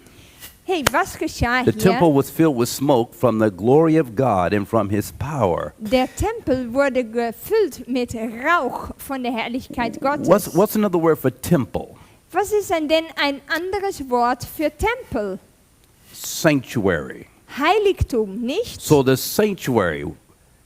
Hey, was geschah The temple hier? was filled with smoke from the glory of God and from his power. Der Tempel wurde gefüllt mit Rauch von der Herrlichkeit Gottes. What's another word for temple? Was ist denn ein anderes Wort für Tempel? Sanctuary. Heiligtum, nicht? So the sanctuary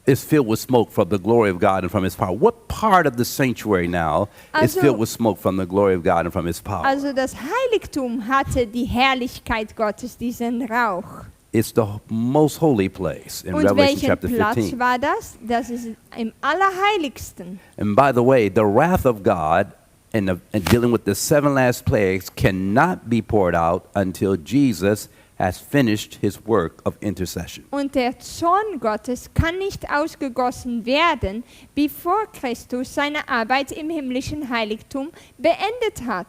is filled with smoke from the glory of God and from his power. What part of the sanctuary now is Also- filled with smoke from the glory of God and from his power? Also das Heiligtum hatte die Herrlichkeit Gottes, diesen Rauch. It's the most holy place in Und Revelation welchen chapter Platz 15. war das? Das ist im Allerheiligsten. And by the way, the wrath of God and dealing with the 7 last plagues cannot be poured out until Jesus has finished his work of intercession. Und der Zorn Gottes kann nicht ausgegossen werden, bevor Christus seine Arbeit im himmlischen Heiligtum beendet hat.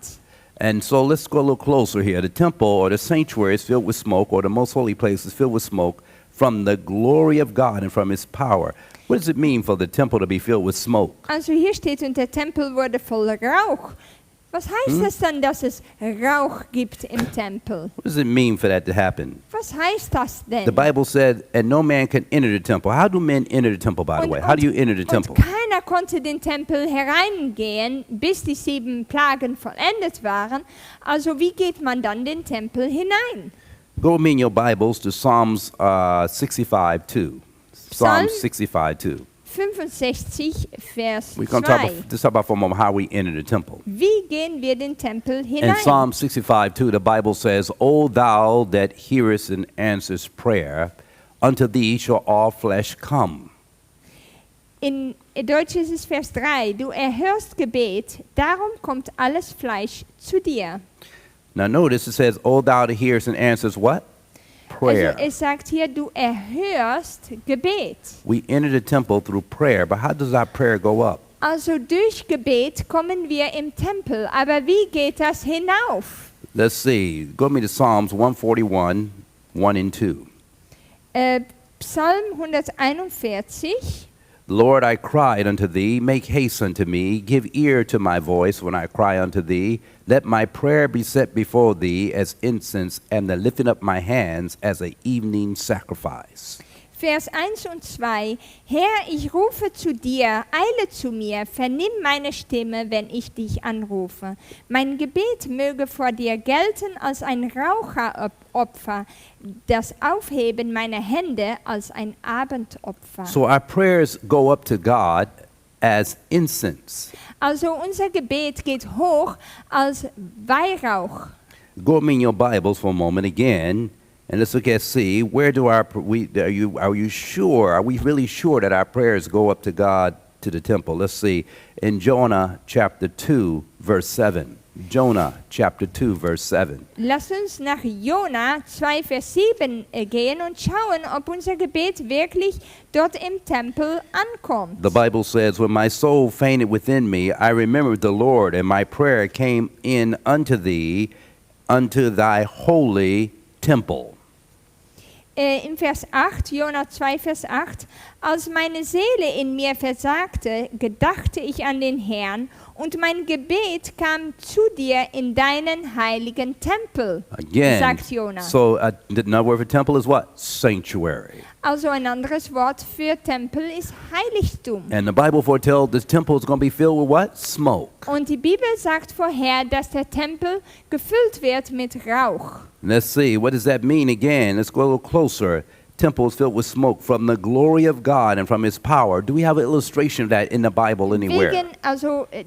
And so let's go a little closer here. The temple or the sanctuary is filled with smoke, or the most holy place is filled with smoke from the glory of God and from his power. What does it mean for the temple to be filled with smoke? Also hier steht, und der Tempel wurde voll Rauch. Was heißt das dann, dass es Rauch gibt im Tempel? What does it mean for that to happen? Was heißt das denn? The Bible said, and no man can enter the temple. How do men enter the temple, by the way? How do you enter the temple? Und keiner konnte den Tempel hereingehen, bis die 7 Plagen vollendet waren. Also wie geht man dann den Tempel hinein? Go with me in your Bibles to Psalms 65:2. Psalm- Psalms 65:2. 65, Vers We're going to talk 2. about, just talk about for a moment how we enter the temple. Wie gehen wir den Tempel In hinein? Psalm 65:2, the Bible says, O thou that hearest and answerest prayer, unto thee shall all flesh come. In Deutsch ist es Vers 3. Du erhörst Gebet, darum kommt alles Fleisch zu dir. Now notice it says, O thou that hearest and answerest what? Prayer. Also es sagt hier, du erhörst Gebet. We enter the temple through prayer, but how does our prayer go up? Also durch Gebet kommen wir im Tempel, aber wie geht das hinauf? Let's see. Go with me to Psalms 141, 1 and 2. Psalm 141. Lord, I cried unto thee, make haste unto me, give ear to my voice when I cry unto thee. Let my prayer be set before thee as incense, and the lifting up my hands as an evening sacrifice. Vers 1 und 2. Herr, ich rufe zu dir, eile zu mir, vernimm meine Stimme, wenn ich dich anrufe. Mein Gebet möge vor dir gelten als ein Raucheropfer, das Aufheben meiner Hände als ein Abendopfer. So our prayers go up to God as incense. Also unser Gebet geht hoch als Weihrauch. Go with me in your Bibles for a moment again, and let's look at see where do are you sure? Are we really sure that our prayers go up to God to the temple? Let's see in Jonah chapter 2 verse 7. Jonah chapter 2, verse 7. Lass uns nach Jona 2, Vers 7 gehen und schauen, ob unser Gebet wirklich dort im Tempel ankommt. The Bible says, "When my soul fainted within me, I remembered the Lord, and my prayer came in unto thee, unto thy holy temple." Im Vers 8, Jona 2, Vers 8, als meine Seele in mir versagte, gedachte ich an den Herrn, und mein Gebet kam zu dir in deinen heiligen Tempel, Again, sagt Jona. so another word for temple is what? Sanctuary. Also ein anderes Wort für Tempel ist Heiligtum. And the Bible foretells this temple is going to be filled with what? Smoke. Und die Bibel sagt vorher, dass der Tempel gefüllt wird mit Rauch. Let's see, what does that mean again? Let's go a little closer. Temple is filled with smoke from the glory of God and from his power. Do we have an illustration of that in the Bible anywhere?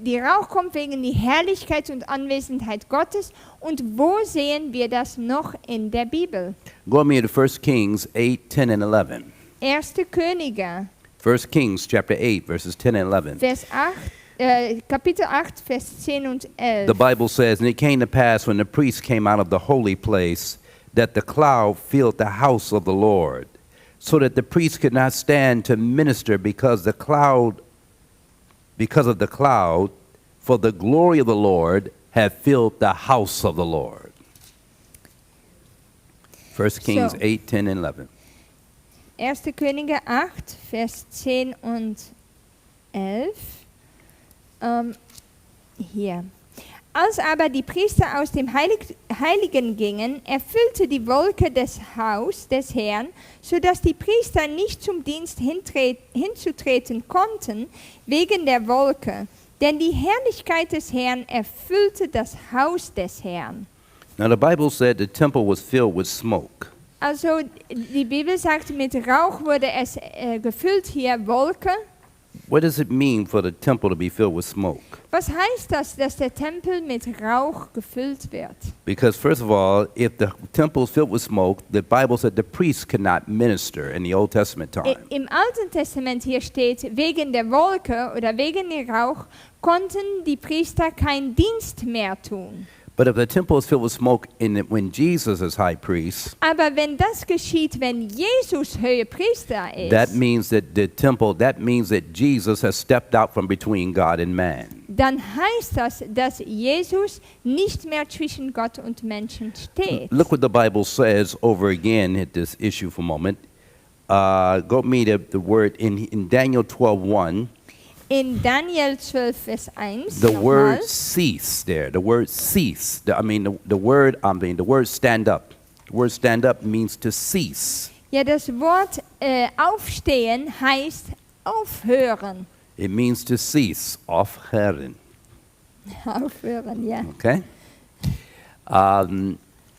Die Rauch kommt wegen die Herrlichkeit und Anwesenheit Gottes. Und wo sehen wir das noch in der Bibel? Go with me to 1 Kings 8, 10, and 11. 1. Könige, 1 Kings chapter 8, verses 10 and 11. Kapitel 8, Vers 10 und 11. The Bible says, "And it came to pass when the priests came out of the holy place, that the cloud filled the house of the Lord, so that the priests could not stand to minister because of the cloud, for the glory of the Lord had filled the house of the Lord." 1 Kings So. 8, 10, and 11. 1. Könige 8, Vers 10 und 11. Hier. Als aber die Priester aus dem Heiligen gingen, erfüllte die Wolke das Haus des Herrn, sodass die Priester nicht zum Dienst hinzutreten konnten, wegen der Wolke. Denn die Herrlichkeit des Herrn erfüllte das Haus des Herrn. Now the Bible said the temple was filled with smoke. Also die Bibel sagt, mit Rauch wurde es gefüllt, hier Wolke. What does it mean for the temple to be filled with smoke? Was heißt das, dass der Tempel mit Rauch gefüllt wird? Because first of all, if the temple is filled with smoke, the Bible said the priests could not minister in the Old Testament time. Im Alten Testament hier steht, wegen der Wolke oder wegen dem Rauch konnten die Priester keinen Dienst mehr tun. But if the temple is filled with smoke when Jesus is high priest, Aber wenn das geschieht, wenn Jesus Hohepriester that ist, means that Jesus has stepped out from between God and man. dann heißt das, dass Jesus nicht mehr zwischen Gott und Menschen steht. Look what the Bible says over again at this issue for a moment. Go with me to the word in Daniel 12:1. In Daniel 12, Vers 1, The nochmal. word cease there. The word cease. The word stand up. The word stand up means to cease. Ja, das Wort aufstehen heißt aufhören. It means to cease. Aufhören. Aufhören, ja. Okay?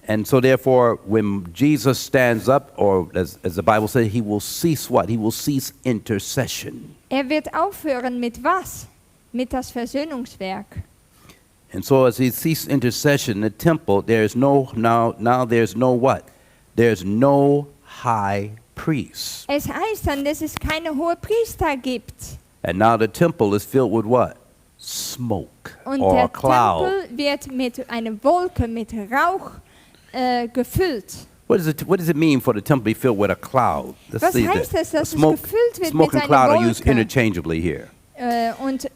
And so therefore, when Jesus stands up, or as the Bible says, he will cease what? He will cease intercession. Wird aufhören mit was? Mit das Versöhnungswerk. And so as he ceases intercession, the temple, there's no what? There's no high priest. Es heißt dann, dass es keine Hohepriester gibt. And now the temple is filled with what? Smoke Und or der cloud. Tempel wird mit einer Wolke, mit Rauch gefüllt. What does it mean for the temple to be filled with a cloud? Let's Was see heißt es, dass es smoke, gefüllt wird smoke mit and cloud einer are used Wolke? interchangeably here. Und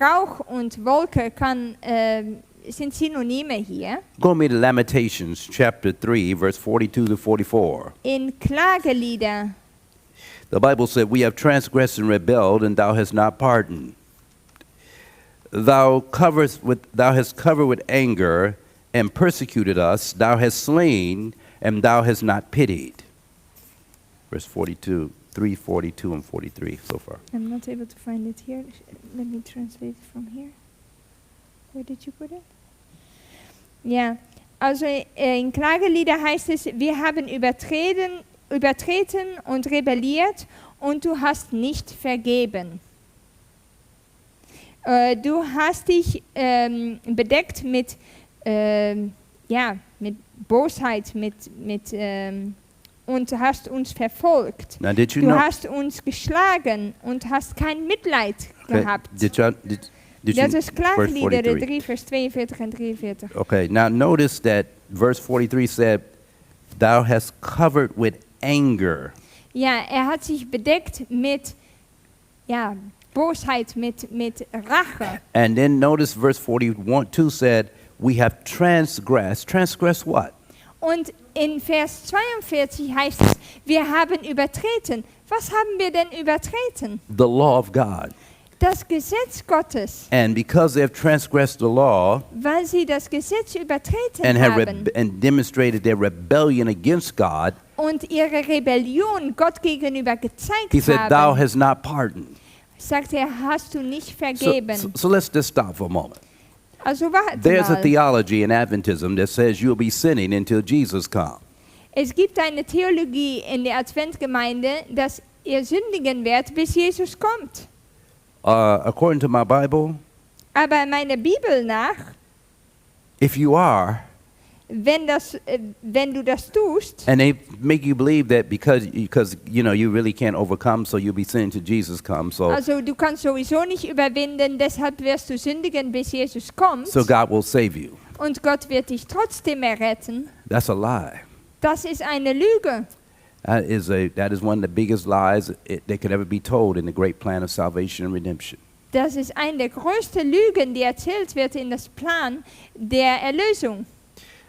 Rauch und Wolke sind Synonyme hier. Go with me to Lamentations chapter 3, verse 42 to 44. In Klagelieder, The Bible said, "We have transgressed and rebelled, and thou hast not pardoned. Thou hast covered with anger and persecuted us. Thou hast slain, and thou hast not pitied." Verse 42, 3, 42, and 43 so far. I'm not able to find it here. Let me translate it from here. Where did you put it? Ja, also in Klagelieder heißt es, wir haben übertreten und rebelliert und du hast nicht vergeben. Du hast dich bedeckt mit Bosheit, und hast uns verfolgt. Now, did you Du know? hast uns geschlagen und hast kein Mitleid gehabt. Did Dat you- is verse Klaagliederen 43. 3, vers 42 en 43. Okay, now notice that verse 43 said, Thou hast covered with anger. Ja, hat sich bedeckt mit Bosheit, mit Rache. And then notice verse 41 said, We have transgressed. Transgressed what? Und in Vers 42 heißt es, wir haben übertreten. Was haben wir denn übertreten? The law of God. Das Gesetz Gottes. And because they have transgressed the law Weil sie das Gesetz übertreten and have haben and demonstrated their rebellion against God, und ihre Rebellion Gott gegenüber gezeigt he said, Thou haben, hast not pardoned. sagt hast du nicht So, vergeben. so let's just stop for a moment. Also warte There's a mal. theology in Adventism that says you'll be sinning until Jesus comes. Es gibt eine Theologie in der Adventgemeinde, dass ihr sündigen werdet, bis Jesus kommt. According to my Bible, Aber meiner Bibel nach, if you are, wenn du das tust, and they make you believe that because you know you really can't overcome, so you'll be sinning till Jesus comes. So also du kannst sowieso nicht überwinden, deshalb wirst du sündigen, bis Jesus kommt. so God will save you. Und Gott wird dich trotzdem erretten. That's a lie. Das ist eine Lüge. That is one of the biggest lies that could ever be told in the great plan of salvation and redemption. Das ist eine der größten Lügen, die erzählt wird in das Plan der Erlösung.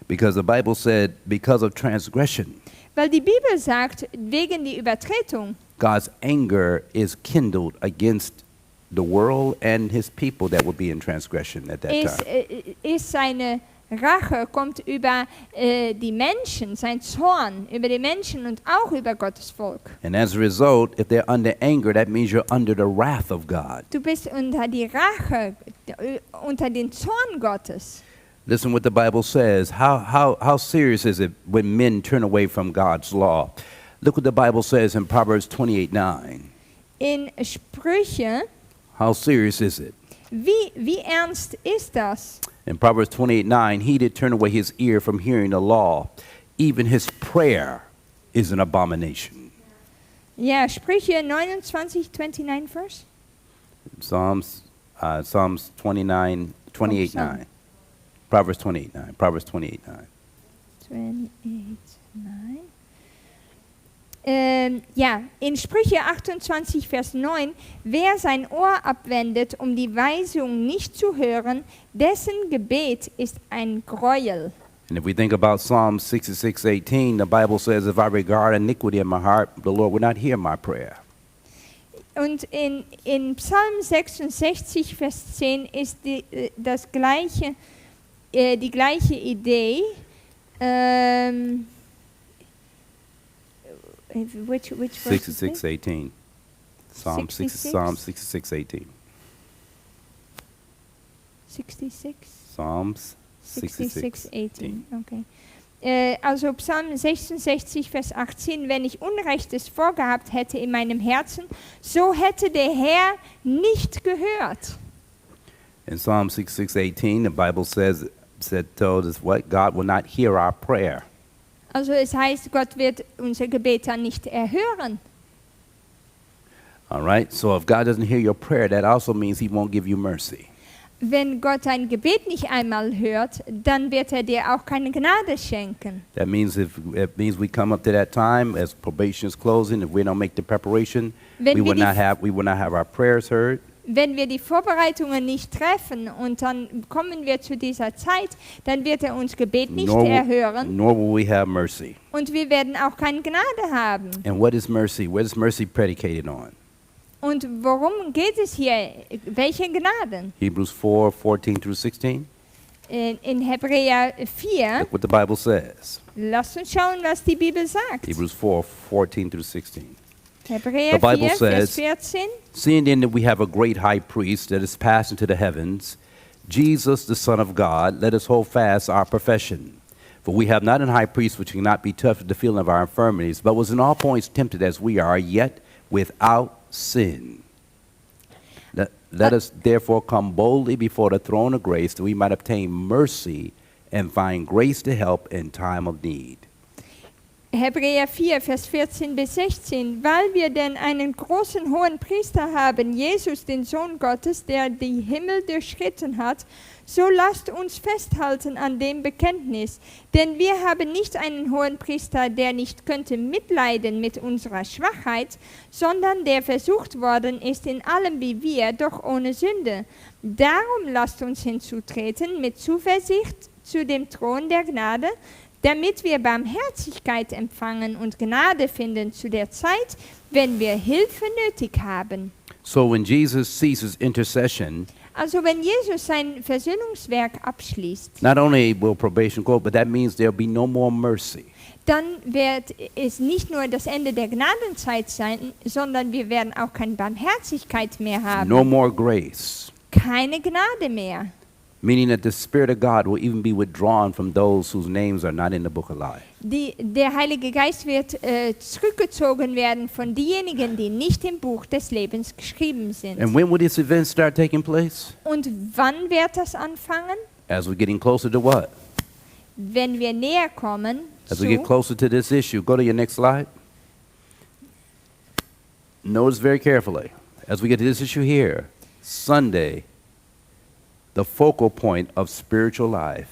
Because the Bible said, because of transgression, Weil die Bibel sagt, wegen der Übertretung God's anger is kindled against the world and his people that would be in transgression at that time. ist seine Rache, kommt über die Menschen, sein Zorn über die Menschen und auch über Gottes Volk. And as a result, if they're under anger, that means you're under the wrath of God. Du bist unter die Rache, unter den Zorn Gottes. Listen what the Bible says. How serious is it when men turn away from God's law? Look what the Bible says in Proverbs 28:9. In Sprüche, How serious is it? wie ernst ist das? In Proverbs 28:9, he did turn away his ear from hearing the law. Even his prayer is an abomination. Ja, Sprüche 29, Vers. Psalms 28:9. Proverbs 28:9. Proverbs 28:9. 28, 9. Ja, in Sprüche 28, Vers 9, wer sein Ohr abwendet, um die Weisung nicht zu hören, dessen Gebet ist ein Gräuel. And if we think about Psalm 66:18, the Bible says, if I regard iniquity in my heart, the Lord will not hear my prayer. Und in Psalm 66, Vers 10 ist die gleiche Idee. Which verse is this? 66:18. Psalm 66:18. 66? Psalms 66, 18, okay. Also Psalm 66, Vers 18, wenn ich Unrechtes vorgehabt hätte in meinem Herzen, so hätte der Herr nicht gehört. In Psalm 66:18, the Bible told us what? God will not hear our prayer. Also es heißt, Gott wird unser Gebet dann nicht erhören. All right? So if God doesn't hear your prayer, that also means he won't give you mercy. Wenn Gott dein Gebet nicht einmal hört, dann wird er dir auch keine Gnade schenken. That means it means we come up to that time as probation is closing, if we don't make the preparation, Wenn we wir will die- not have our prayers heard. Wenn wir die Vorbereitungen nicht treffen und dann kommen wir zu dieser Zeit, dann wird er uns Gebet nicht erhören Nor will we have mercy. und wir werden auch keine Gnade haben. And what is mercy? What is mercy predicated on? Und worum geht es hier? Welche Gnaden? Hebrews 4:14-16. In Hebräer 4, Look what the Bible says. lasst uns schauen, was die Bibel sagt. Hebrews 4:14-16. Hebräer The Bible 4, Vers says- 14. Seeing then that we have a great high priest that is passed into the heavens, Jesus, the Son of God, let us hold fast our profession. For we have not an high priest which cannot be touched with the feeling of our infirmities, but was in all points tempted as we are, yet without sin. Let us therefore come boldly before the throne of grace, that we might obtain mercy and find grace to help in time of need. Hebräer 4, Vers 14 bis 16. Weil wir denn einen großen hohen Priester haben, Jesus, den Sohn Gottes, der die Himmel durchschritten hat, so lasst uns festhalten an dem Bekenntnis. Denn wir haben nicht einen hohen Priester, der nicht könnte mitleiden mit unserer Schwachheit, sondern der versucht worden ist in allem wie wir, doch ohne Sünde. Darum lasst uns hinzutreten mit Zuversicht zu dem Thron der Gnade, damit wir Barmherzigkeit empfangen und Gnade finden zu der Zeit, wenn wir Hilfe nötig haben. So when Jesus ceases intercession, Also wenn Jesus sein Versöhnungswerk abschließt, not only will probation go, but that means there'll be no more mercy. dann wird es nicht nur das Ende der Gnadenzeit sein, sondern wir werden auch keine Barmherzigkeit mehr haben, No more grace. keine Gnade mehr. Meaning that the Spirit of God will even be withdrawn from those whose names are not in the book of life. Der Heilige Geist wird zurückgezogen werden von denjenigen, die nicht im Buch des Lebens geschrieben sind. And when will these events start taking place? Und wann wird das anfangen? As we're getting closer to what? Wenn wir näher kommen As we get closer to this issue. Go to your next slide. Notice very carefully. As we get to this issue here, Sunday, the focal point of spiritual life.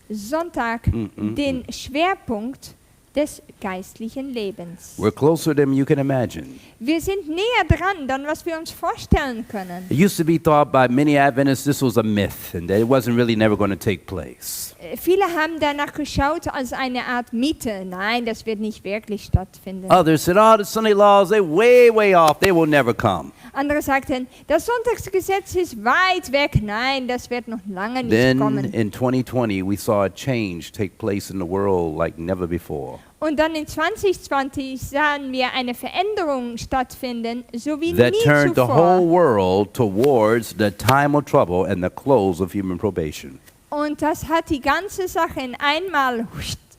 Sonntag den Schwerpunkt des geistlichen Lebens. We're closer than you can imagine. Wir sind näher dran, dann was wir uns vorstellen können. It used to be thought by many Adventists this was a myth and that it wasn't really never going to take place. Viele haben danach geschaut als eine Art Mythe. Nein, das wird nicht wirklich stattfinden. Others said, oh, the Sunday laws, they're way, way off. They will never come. Andere sagten, das Sonntagsgesetz ist weit weg. Nein, das wird noch lange nicht Then kommen. in 2020, we saw a change take place in the world like never before. Und dann in 2020 sahen wir eine Veränderung stattfinden, so wie That nie turned the whole zuvor. world towards the time of trouble and the close of human probation. Und das hat die ganze Sache in einmal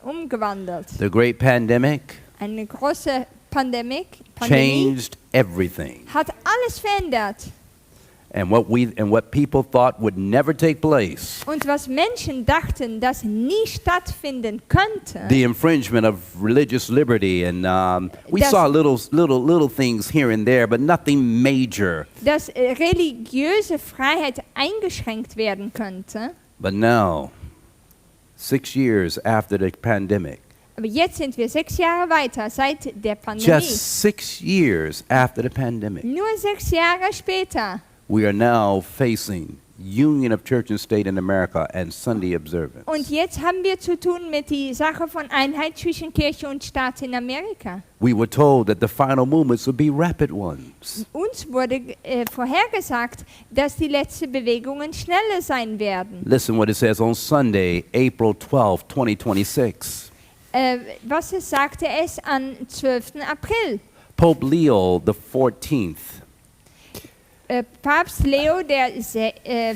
umgewandelt. The great pandemic Eine große Pandemie changed everything. hat alles verändert. And what people thought would never take place, Und was Menschen dachten, das nie stattfinden könnte, the infringement of religious liberty, and we Das- saw little things here and there, but nothing major. dass religiöse Freiheit eingeschränkt werden könnte. But now, 6 years after the pandemic, Aber jetzt sind wir 6 Jahre weiter, seit der Pandemie. just 6 years after the pandemic, Nur 6 Jahre später we are now facing union of church and state in America and Sunday observance. und jetzt haben wir zu tun mit der Sache von Einheit zwischen Kirche und Staat in Amerika. We were told that the final movements would be rapid ones. Uns wurde vorhergesagt, dass die letzten Bewegungen schneller sein werden. Listen what it says on Sunday, April 12, 2026. Was sagte es am 12. April? Pope Leo the 14th Papst Leo der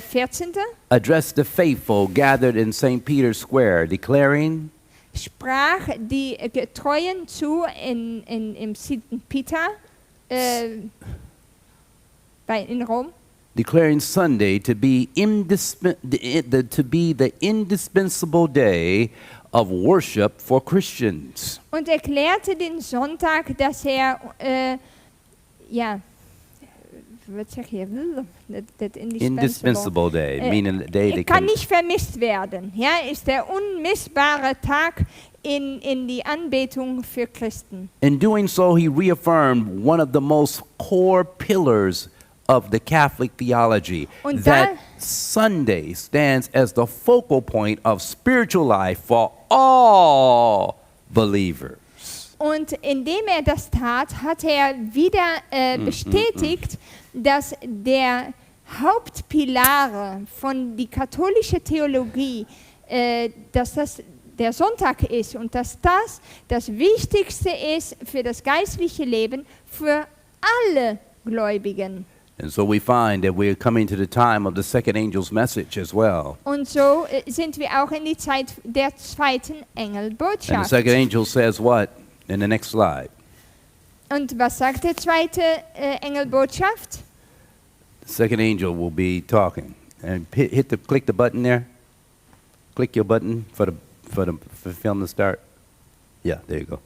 14. addressed the faithful gathered in St. Peter's Square, declaring, sprach die Getreuen zu im St. Peter in Rom. declaring Sunday to be the indispensable day of worship for Christians. Und erklärte den Sonntag, dass wat zeg je? Dat Indispensable day, meaning a day that kann can nicht vermisst werden. Ja, ist der unmissbare Tag in die Anbetung für Christen. In doing so, he reaffirmed one of the most core pillars of the Catholic theology, Und that Sunday stands as the focal point of spiritual life for all believers. Und indem das tat, hat wieder bestätigt, dass der Hauptpilare von die katholische Theologie, dass das der Sonntag ist und dass das Wichtigste ist für das geistliche Leben für alle Gläubigen. And so we find that we're coming to the time of the second angel's message as well. Und so sind wir auch in die Zeit der zweiten And the Engelbotschaft. second angel says what? In the next slide. Und was sagt der zweite Engelbotschaft? The second angel will be talking. And click the button there. Click your button for the film to start. Yeah, there you go.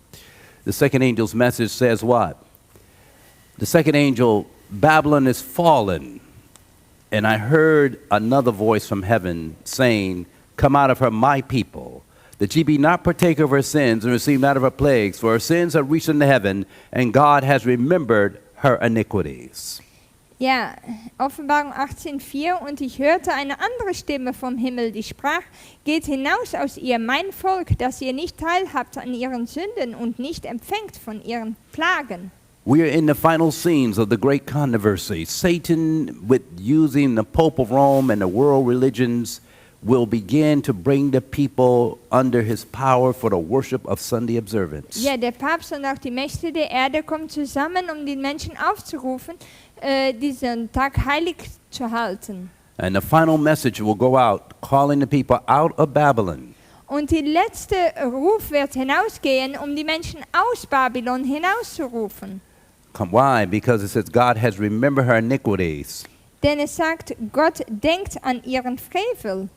The second angel's message says what? The second angel, Babylon is fallen. And I heard another voice from heaven saying, Come out of her, my people, that ye be not partaker of her sins, and receive not of her plagues, for her sins have reached into heaven, and God has remembered her iniquities. Ja, Offenbarung 18,4. Und ich hörte eine andere Stimme vom Himmel, die sprach, geht hinaus aus ihr, mein Volk, dass ihr nicht teilhabt an ihren Sünden und nicht empfängt von ihren Plagen. We are in the final scenes of the great controversy. Satan, with using the Pope of Rome and the world religions, will begin to bring the people under his power for the worship of Sunday observance. Ja, der Papst und auch die Mächte der Erde kommen zusammen, um die Menschen aufzurufen, diesen Tag heilig zu halten. And the final message will go out, calling the people out of Babylon. Und die letzte Ruf wird hinausgehen, um die Menschen aus Babylon hinauszurufen. Why? Because it says God has remembered her iniquities. Denn es sagt, Gott denkt an ihren Frevel.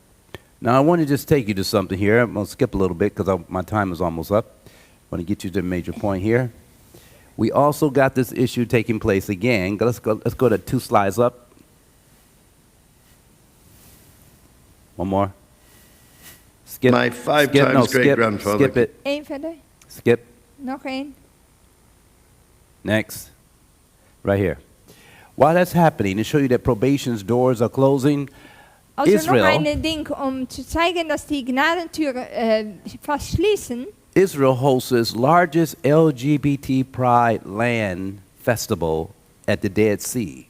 Now, I want to just take you to something here. I'm going to skip a little bit because my time is almost up. I want to get you to the major point here. We also got this issue taking place again. Let's go to 2 slides up. One more. Skip. My five times great-grandfather. Skip it. Eén verder. Skip. Nog één. Next. Right here. While that's happening, to show you that probation's doors are closing, Also Israel- noch ein Ding, um zu zeigen, dass die Gnadentüren fast schließen. Israel hosts its largest LGBT Pride Land Festival at the Dead Sea.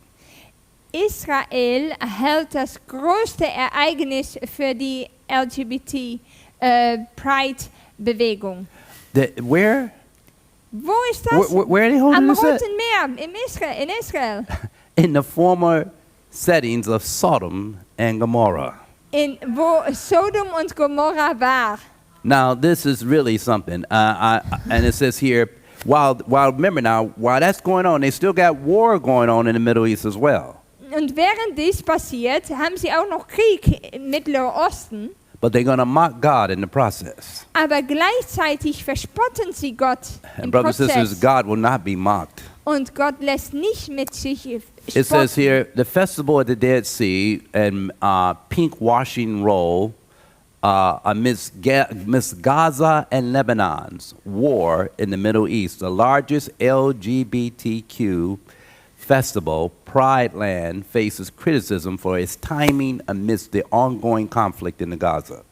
Israel hält das größte Ereignis für die LGBT-Pride-Bewegung. Where? Wo ist das? Where are they holding Am this at? Roten Meer, in Israel. In the former settings of Sodom and Gomorrah. Wo Sodom und Gomorra war. Now, this is really something. And it says here, while remember now, while that's going on, they still got war going on in the Middle East as well. Und während dies passiert, haben sie auch noch Krieg im Mittleren Osten. But they're going to mock God in the process. Aber gleichzeitig verspotten sie Gott im And brothers and sisters, Prozess. God will not be mocked. Und Gott lässt nicht mit sich It says spotten. here, the festival at the Dead Sea and pink washing roll amidst Gaza and Lebanon's war in the Middle East, the largest LGBTQ festival, Pride Land, faces criticism for its timing amidst the ongoing conflict in the Gaza.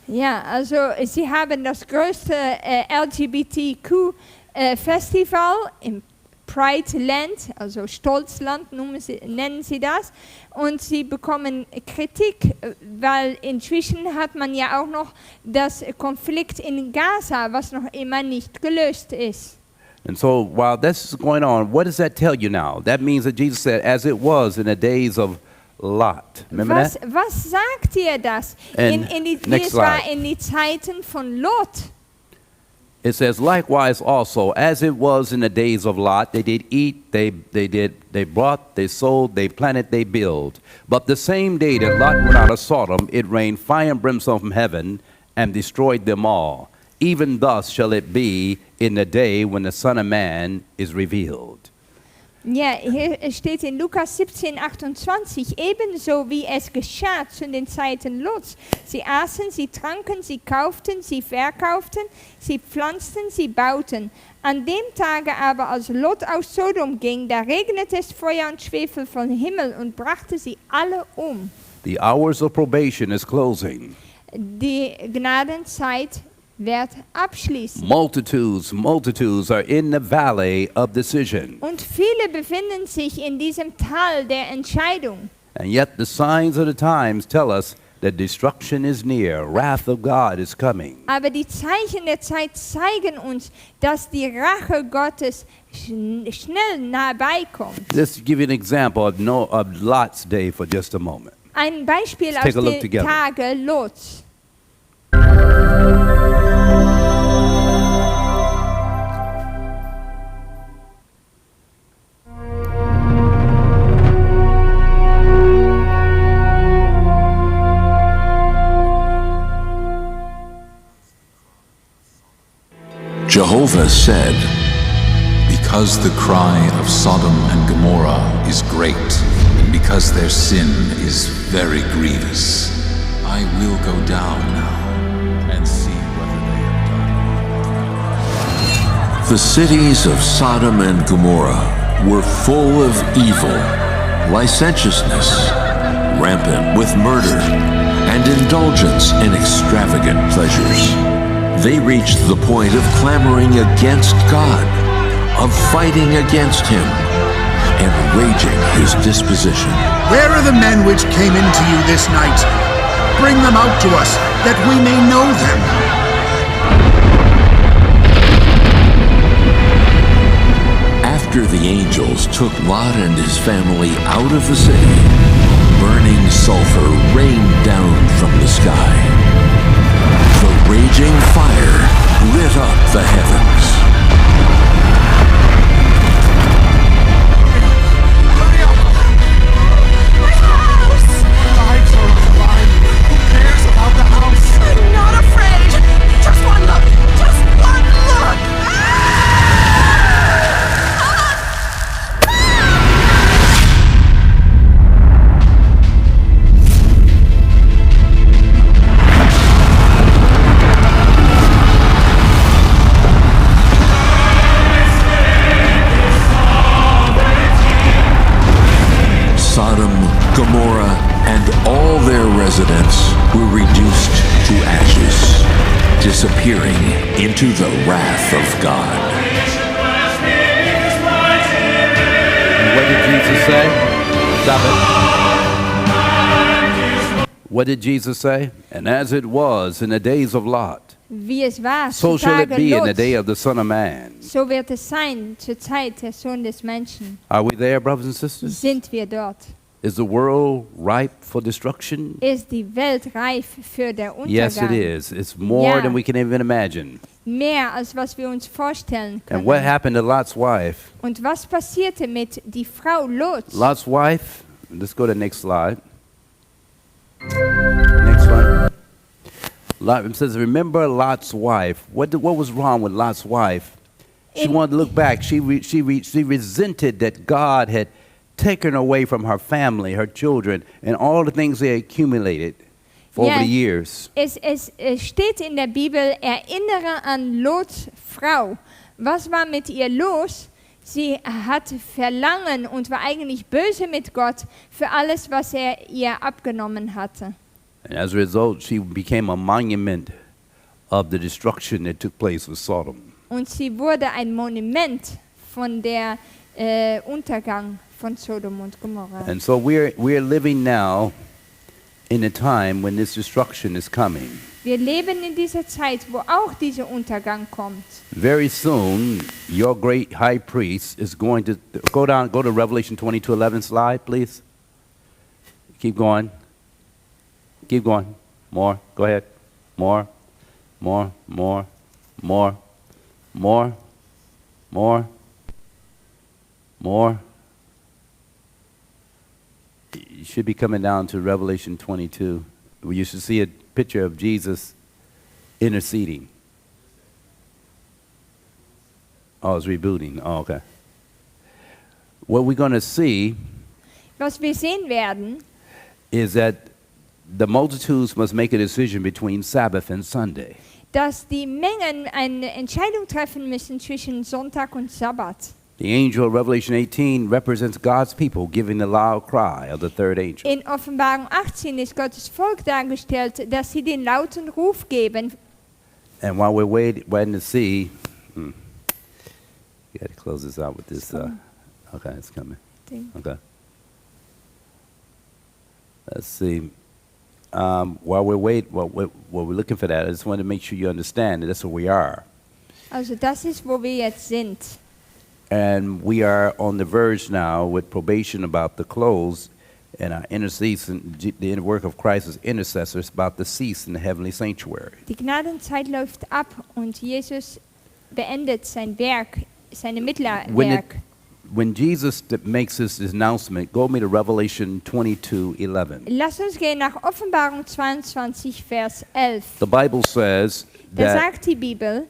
Ja, also sie haben das größte LGBTQ-Festival im Pride Land, also Stolzland nennen sie das. Und sie bekommen Kritik, weil inzwischen hat man ja auch noch das Konflikt in Gaza, was noch immer nicht gelöst ist. And so while this is going on, what does that tell you now? That means that Jesus said, as it was in the days of Lot. Remember Was that? sagt ihr das? And Wie next es war slide. in die Zeiten von Lot. It says, likewise also, as it was in the days of Lot, they did eat, they bought, they sold, they planted, they built. But the same day that Lot went out of Sodom, it rained fire and brimstone from heaven and destroyed them all. Even thus shall it be in the day when the Son of Man is revealed. Ja, hier steht in Lukas 17,28, ebenso wie es geschah zu den Zeiten Lots. Sie aßen, sie tranken, sie kauften, sie verkauften, sie pflanzten, sie bauten. An dem Tage aber, als Lot aus Sodom ging, da regnete es Feuer und Schwefel vom Himmel und brachte sie alle um. The hours of probation is closing. Die Gnadenzeit wird abschließen. Multitudes are in the valley of decision. Und viele befinden sich in diesem Tal der Entscheidung. And yet the signs of the times tell us that destruction is near, wrath of God is coming. Aber die Zeichen der Zeit zeigen uns, dass die Rache Gottes schnell nahe beikommt. Let's give you an example of Lot's day for just a moment. Ein Beispiel Let's aus take a look den together. Tagen Lots. Jehovah said, because the cry of Sodom and Gomorrah is great, and because their sin is very grievous, I will go down now and see whether they have done. The cities of Sodom and Gomorrah were full of evil, licentiousness, rampant with murder, and indulgence in extravagant pleasures. They reached the point of clamoring against God, of fighting against Him, and raging His disposition. Where are the men which came into you this night? Bring them out to us, that we may know them. After the angels took Lot and his family out of the city, burning sulfur rained down from the sky. The raging fire lit up the heavens. Sodom, Gomorrah, and all their residents were reduced to ashes, disappearing into the wrath of God. And what did Jesus say? Stop it. What did Jesus say? And as it was in the days of Lot, Wie es war so zu shall it Tage be in the day Lots, of the Son of Man. so wird es sein zur Zeit der Sohn des Menschen. Are we there, brothers and sisters? Sind wir dort? Is the world ripe for destruction? Ist die Welt reif für den Untergang? Yes, it is. It's more Ja. than we can even imagine. Mehr als was wir uns vorstellen And what können. happened to Lot's wife? Und was passierte mit die Frau Lot? Lot's wife, let's go to the next slide. Next slide. Lot, it says, remember Lot's wife. What was wrong with Lot's wife? She In- wanted to look back. She resented that God had taken her away from her family, her children, and all the things they accumulated over Ja. the years. Es steht in der Bibel, erinnere an Lots Frau. Was war mit ihr los? Sie hatte Verlangen und war eigentlich böse mit Gott für alles, was ihr abgenommen hatte. And as a result, she became a monument of the destruction that took place with Sodom. Und sie wurde ein Monument von der Untergang von Sodom und Gomorra. And so we're living now in a time when this destruction is coming. Wir leben in dieser Zeit, wo auch dieser Untergang kommt. Very soon, your great high priest is going to go to Revelation 22:11 slide, please. Keep going. Keep going. More. Go ahead. More. More. More. More. More. More. More. You should be coming down to Revelation 22. Where you should see a picture of Jesus interceding. Oh, it's rebooting. Oh, okay. What we're going to see Was wir sehen werden, is that the multitudes must make a decision between Sabbath and Sunday. dass die Mengen eine Entscheidung treffen müssen zwischen Sonntag und Sabbat. The angel of Revelation 18 represents God's people giving the loud cry of the third angel. In Offenbarung 18 ist Gottes Volk dargestellt, dass sie den lauten Ruf geben. And while we're waiting to see, you got to close this out with this. Okay, it's coming. Thing. Okay. Let's see. While we're looking for that, I just want to make sure you understand that that's where we are. Also das ist, wo wir jetzt sind. And we are on the verge now with probation about to close, and our intercession, the work of Christ as intercessors, about to cease in the heavenly sanctuary. Die Gnadenzeit läuft ab und Jesus beendet sein Werk, seine Mittlerwerk. When Jesus makes this announcement, go me to Revelation 22:11. Lass uns gehen nach Offenbarung 22, Vers 11. The Bible says Da that sagt die Bibel,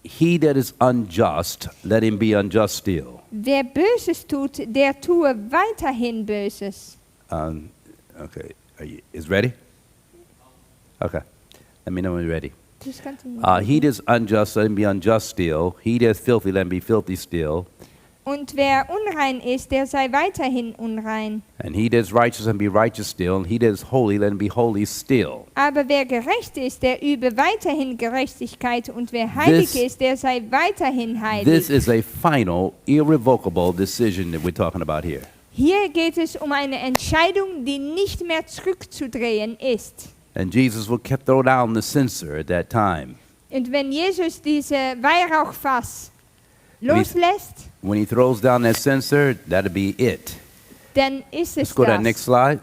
He that is unjust, let him be unjust still. Wer Böses tut, der tue weiterhin Böses. Okay, is ready? Okay, let me know when you're ready. He that is unjust, let him be unjust still. He that is filthy, let him be filthy still. Und wer unrein ist, der sei weiterhin unrein. And he that is righteous, let him be righteous still. And he that is holy, let him be holy still. Aber wer gerecht ist, der übe weiterhin Gerechtigkeit. Und wer heilig ist, der sei weiterhin heilig. This is a final, irrevocable decision that we're talking about here. Hier geht es um eine Entscheidung, die nicht mehr zurückzudrehen ist. And Jesus will throw down the censer at that time. Und wenn Jesus diese Weihrauchfass loslässt, when he throws down that censer, that'll be it. Dann ist es Let's go to das. that next slide.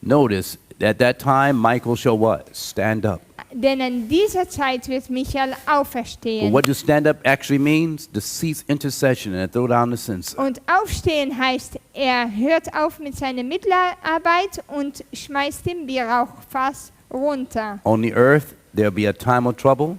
Notice, at that time, Michael shall what? Stand up. Denn in dieser Zeit wird Michael auferstehen. But what does stand up actually means? To cease intercession and throw down the censer. Und aufstehen heißt, er hört auf mit seiner Mittelarbeit und schmeißt den Weihrauchfass runter. On the earth, there'll be a time of trouble.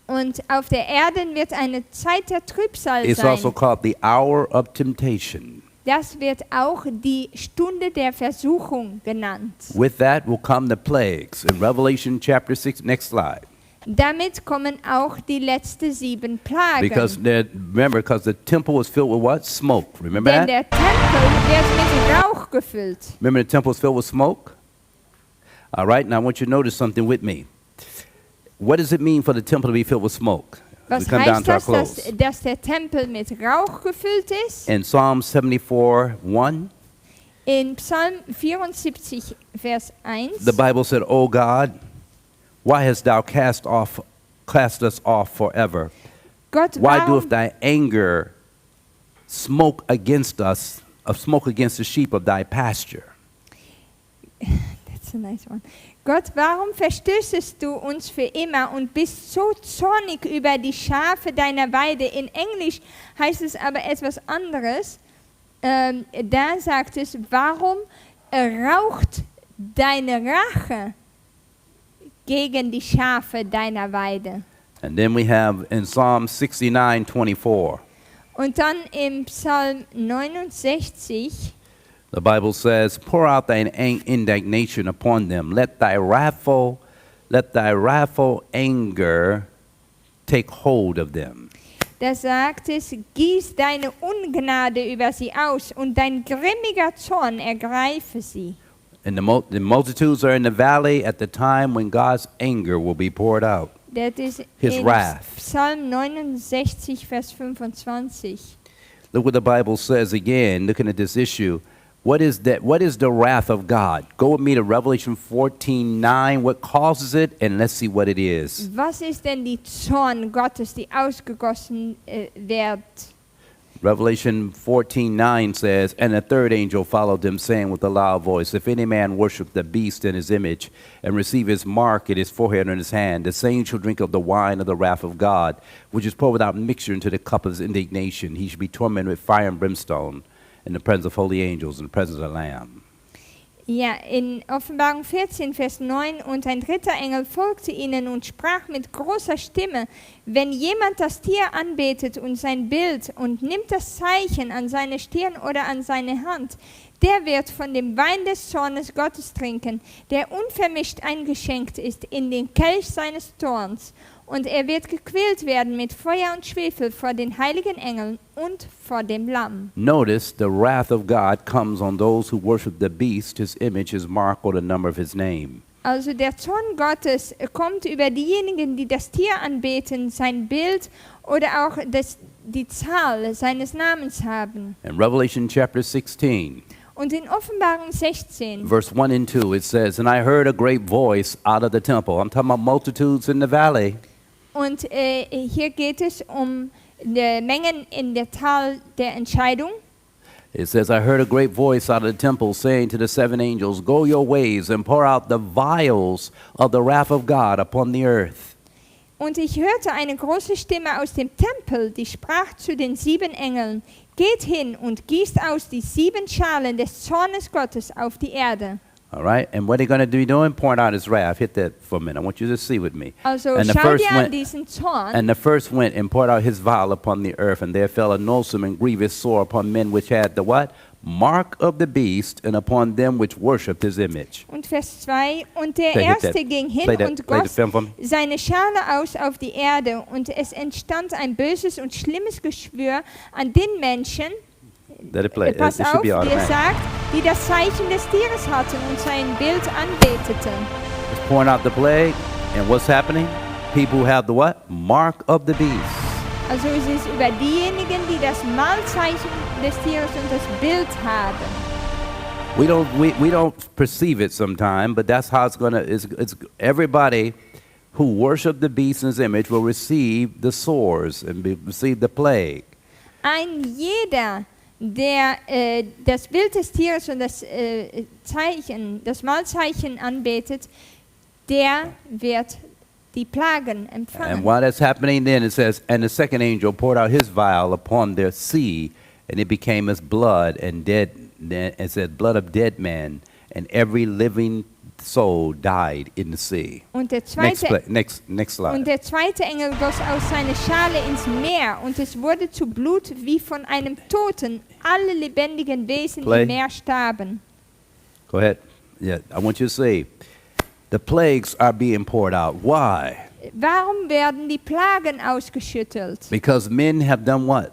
Und auf der Erde wird eine Zeit der Trübsal It's sein. also called the hour of temptation. Das wird auch die Stunde der Versuchung genannt. With that will come the plagues. In Revelation chapter 6, next slide. Damit kommen auch die letzten 7 Plagen. Because the temple was filled with what? Smoke. Remember Denn that? der Tempel wird mit Rauch gefüllt. Remember the temple was filled with smoke? All right, now I want you to notice something with me. What does it mean for the temple to be filled with smoke? Was heißt das, dass der Tempel mit Rauch gefüllt ist? In Psalm 74:1, In Psalm 74, Vers 1. the Bible said, "O God, why hast thou cast us off forever? Gott, Why warum, doeth thy anger smoke against us, smoke against the sheep of thy pasture?" That's a nice one. Gott, warum verstößest du uns für immer und bist so zornig über die Schafe deiner Weide? In Englisch heißt es aber etwas anderes. Da sagt es, warum raucht deine Rache gegen die Schafe deiner Weide? And then we have in Psalm 69:24. Und dann im Psalm 69, The Bible says, "Pour out thine indignation upon them. Let thy wrathful anger take hold of them." da sagt es, gieß deine Ungnade über sie aus und dein grimmiger Zorn ergreife sie. And the multitudes are in the valley at the time when God's anger will be poured out. Das ist His in wrath. Psalm 69, Vers 25. Look what the Bible says again, looking at this issue. What is that? What is the wrath of God? Go with me to Revelation 14:9. What causes it? And let's see what it is. Was ist denn die Zorn Gottes, die ausgegossen wird? Revelation 14:9 says, "And a third angel followed them, saying with a loud voice, If any man worship the beast in his image, and receive his mark in his forehead or in his hand, the same shall drink of the wine of the wrath of God, which is poured without mixture into the cup of his indignation. He shall be tormented with fire and brimstone, in the presence of holy angels, in the presence of the Lamb." Ja, in Offenbarung 14, Vers 9, und ein dritter Engel folgte ihnen und sprach mit großer Stimme, wenn jemand das Tier anbetet und sein Bild und nimmt das Zeichen an seine Stirn oder an seine Hand, der wird von dem Wein des Zornes Gottes trinken, der unvermischt eingeschenkt ist in den Kelch seines Zorns. Und er wird gequält werden mit Feuer und Schwefel vor den heiligen Engeln und vor dem Lamm. Notice the wrath of God comes on those who worship the beast, his image, his mark, or the number of his name. Also der Zorn Gottes kommt über diejenigen, die das Tier anbeten, sein Bild oder auch die Zahl seines Namens haben. In Revelation chapter 16, Und in Offenbarung 16, verse 1 and 2, it says, "And I heard a great voice out of the temple." I'm talking about multitudes in the valley. und hier geht es um die Mengen in der Tal der Entscheidung. It says, "I heard a great voice out of the temple saying to the 7 angels, Go your ways and pour out the vials of the wrath of God upon the earth." Und ich hörte eine große Stimme aus dem Tempel, die sprach zu den 7 Engeln, geht hin und gießt aus die 7 Schalen des Zornes Gottes auf die Erde. All right? And what they're going to be doing, pouring out his wrath. Hit that for a minute. I want you to see with me. Also And the schau first dir an went- diesen Zorn. And the first went and poured out his vial upon the earth, and there fell a noisome and grievous sore upon men which had the what? Mark of the beast, and upon them which worshipped his image. Und Vers 2, und der Play that- Erste ging hin play that- und play the goss film for me. seine Schale aus auf die Erde, und es entstand ein böses und schlimmes Geschwür an den Menschen, Let it play. pass It should auf, be wie er automatic. sagt, die das Zeichen des Tieres hatten und sein Bild anbeteten. It's pouring out the plague, and what's happening? People who have the what? Mark of the beast. Also es ist über diejenigen, die das Mahlzeichen des Tieres und das Bild haben. We don't perceive it sometimes, but that's how it's gonna. It's everybody who worship the beast in his image will receive the sores and receive the plague. Ein jeder, der das Bild des Tieres und das das Mahlzeichen anbetet, der wird die Plagen And empfangen. while that's happening, then it says, and the second angel poured out his vial upon the sea, and it became as blood and dead. Then it said, blood of dead men, and every living soul died in the sea. Und der Next, zweite next slide. Und der zweite Engel goss aus seiner Schale ins Meer, und es wurde zu Blut wie von einem Toten. Alle lebendigen Wesen Play. im Meer starben. Go ahead. Yeah, I want you to see, the plagues are being poured out. Why? Warum werden die Plagen ausgeschüttelt? Because men have done what?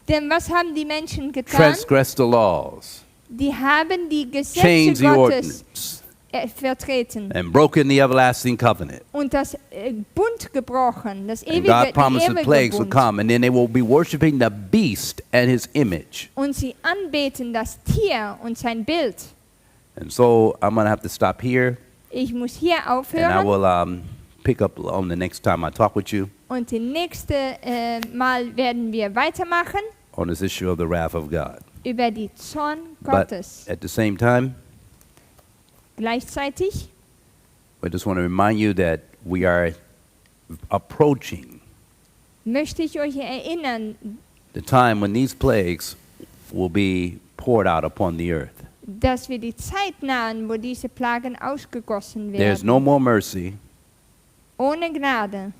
Denn was haben die Menschen getan? Transgressed the laws, Die haben die Gesetze changed the Gottes ordinance, vertreten and broken the everlasting covenant. und das Bund gebrochen, das And ewige, God promised the ewige plagues would Bund. come, and then they will be worshiping the beast and his image. Und sie anbeten das Tier und sein Bild. And so I'm going to have to stop here, Ich muss hier and I aufhören. will pick up on the next time I talk with you Und das nächste Mal werden wir weitermachen on this issue of the wrath of God. über die Zorn But Gottes. at the same time, Gleichzeitig I just want to remind you that we are approaching möchte ich euch erinnern, the time when these plagues will be poured out upon the earth. dass wir die Zeit nahen, wo diese Plagen ausgegossen There's werden. no more mercy. Ohne Gnade.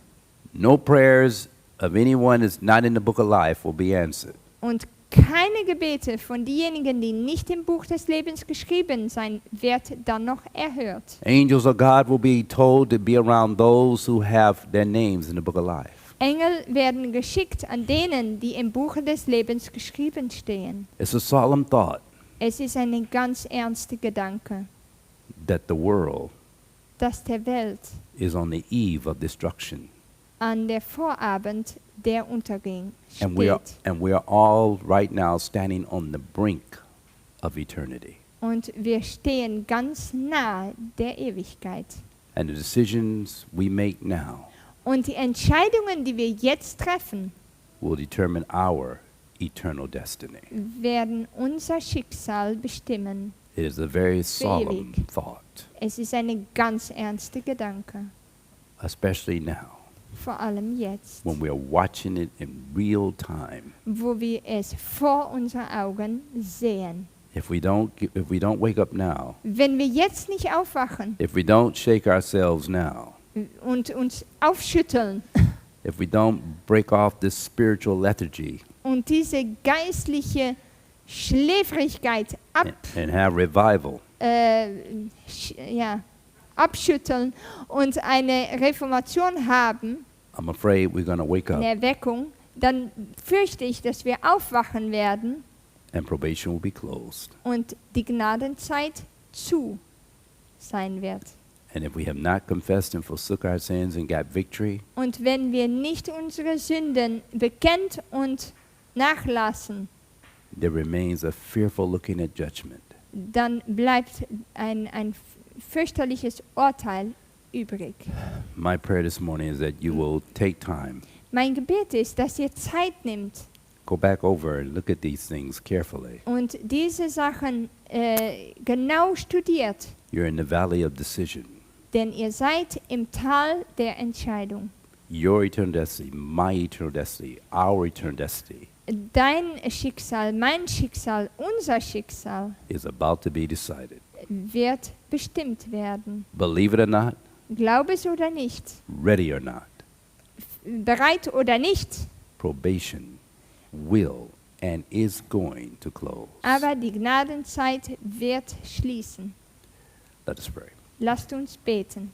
No prayers of anyone that's not in the book of life will be answered. Und keine Gebete von denjenigen, die nicht im Buch des Lebens geschrieben sein, wird dann noch erhört. Angels of God will be told to be around those who have their names in the book of life. Engel werden geschickt an denen, die im Buche des Lebens geschrieben stehen. It's a solemn thought Es ist ein ganz ernster Gedanke, that the world dass der Welt is on the eve of destruction. an der Vorabend der Untergang And steht. we are all right now standing on the brink of eternity. Und wir stehen ganz nah der Ewigkeit. And the decisions we make now Und die Entscheidungen, die wir jetzt treffen, will determine our eternal destiny. werden unser Schicksal bestimmen. It is a very solemn ewig. thought, Es ist ein ganz ernster Gedanke, especially now vor allem jetzt, when we are watching it in real time. wo wir es vor unseren Augen sehen. If we don't wake up now, Wenn wir jetzt nicht aufwachen if we don't shake ourselves now, und uns aufschütteln if we don't break off this spiritual lethargy und diese geistliche Schläfrigkeit and have revival, abschütteln und eine Reformation haben, I'm afraid we're going to wake eine up Erweckung, dann fürchte ich, dass wir aufwachen werden and probation will be closed. und die Gnadenzeit zu sein wird. And if we have not confessed and forsook our sins and got victory, Und wenn wir nicht unsere Sünden bekennt und nachlassen, there remains a fearful looking at judgment. dann bleibt ein fürchterliches Urteil übrig. My prayer this morning is that you will take time, Mein Gebet ist, dass ihr Zeit nimmt go back over and look at these things carefully. und diese Sachen genau studiert, You're in the valley of decision. denn ihr seid im Tal der Entscheidung. Your eternal destiny, my eternal destiny, our eternal destiny Dein Schicksal, mein Schicksal, unser Schicksal, is about to be decided. wird bestimmt werden. Believe it or not, Glaube es oder nicht, ready or not, bereit oder nicht, probation will and is going to close. aber die Gnadenzeit wird schließen. Let us pray. Lasst uns beten.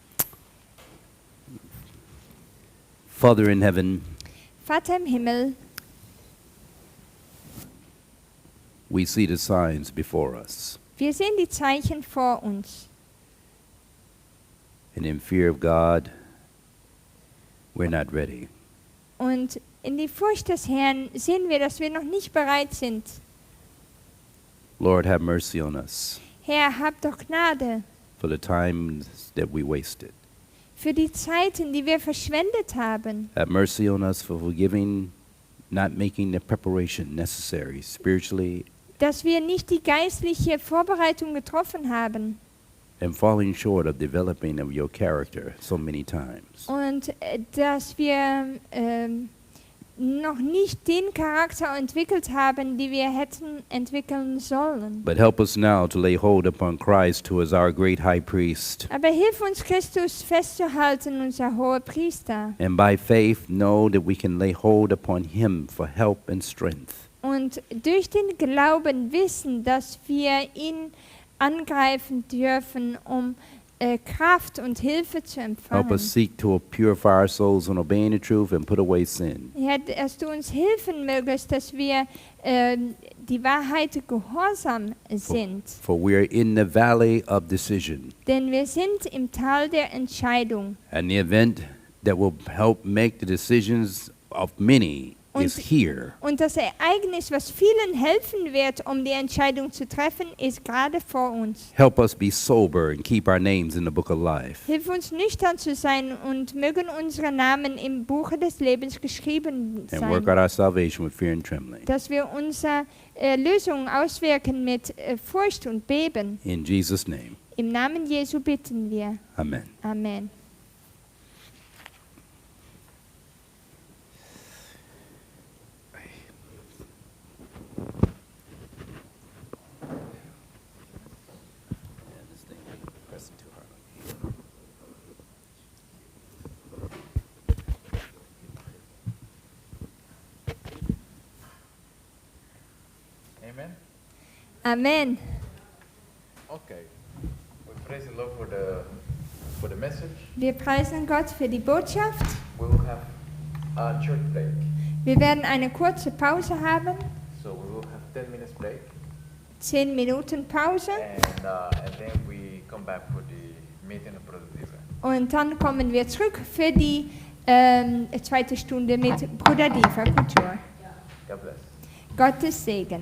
Father in heaven, Vater im Himmel, we see the signs before us. wir sehen die Zeichen vor uns. And in fear of God, we're not ready. Und in die Furcht des Herrn sehen wir, dass wir noch nicht bereit sind. Lord, have mercy on us Herr, hab doch Gnade for the times that we wasted. für die Zeiten, die wir verschwendet haben. Have mercy on us for forgiving, not making the preparation necessary spiritually, Dass wir nicht die geistliche Vorbereitung getroffen haben and falling short of developing of your character so many times. und dass wir noch nicht den Charakter entwickelt haben, die wir hätten entwickeln sollen. But help us now to lay hold upon Christ, who is our great high priest, Aber hilf uns, Christus festzuhalten, unser hoher Priester. and by faith know that we can lay hold upon him for help and strength. Und durch den Glauben wissen, dass wir ihn angreifen dürfen, um Kraft und Hilfe zu Help empfangen. us seek to purify our souls in obeying the truth and put away sin. Herr, dass du uns helfen mögest, dass wir die Wahrheit gehorsam sind. For we are in the valley of decision, Denn wir sind im Tal der Entscheidung. and the event that will help make the decisions of many is here. Und das Ereignis, was vielen helfen wird, um die Entscheidung zu treffen, ist gerade vor uns. Help us be sober and keep our names in the book of life. Hilf uns nüchtern zu sein und mögen unsere Namen im Buche des Lebens geschrieben And work sein, out our salvation with fear and trembling. dass wir unsere Lösung auswirken mit Furcht und Beben. In Jesus' name, Im Namen Jesu bitten wir. amen. Amen. Amen. Amen. Okay. We praise the Lord for the message. Wir preisen Gott für die Botschaft. We will have a short break. Wir werden eine kurze Pause haben. So we will have 10 minutes break, 10 Minuten Pause. and then we come back for the meeting of Brother Diva. Und dann kommen wir zurück für die zweite Stunde mit Bruder Diva Kultur. God bless. Gottes Segen.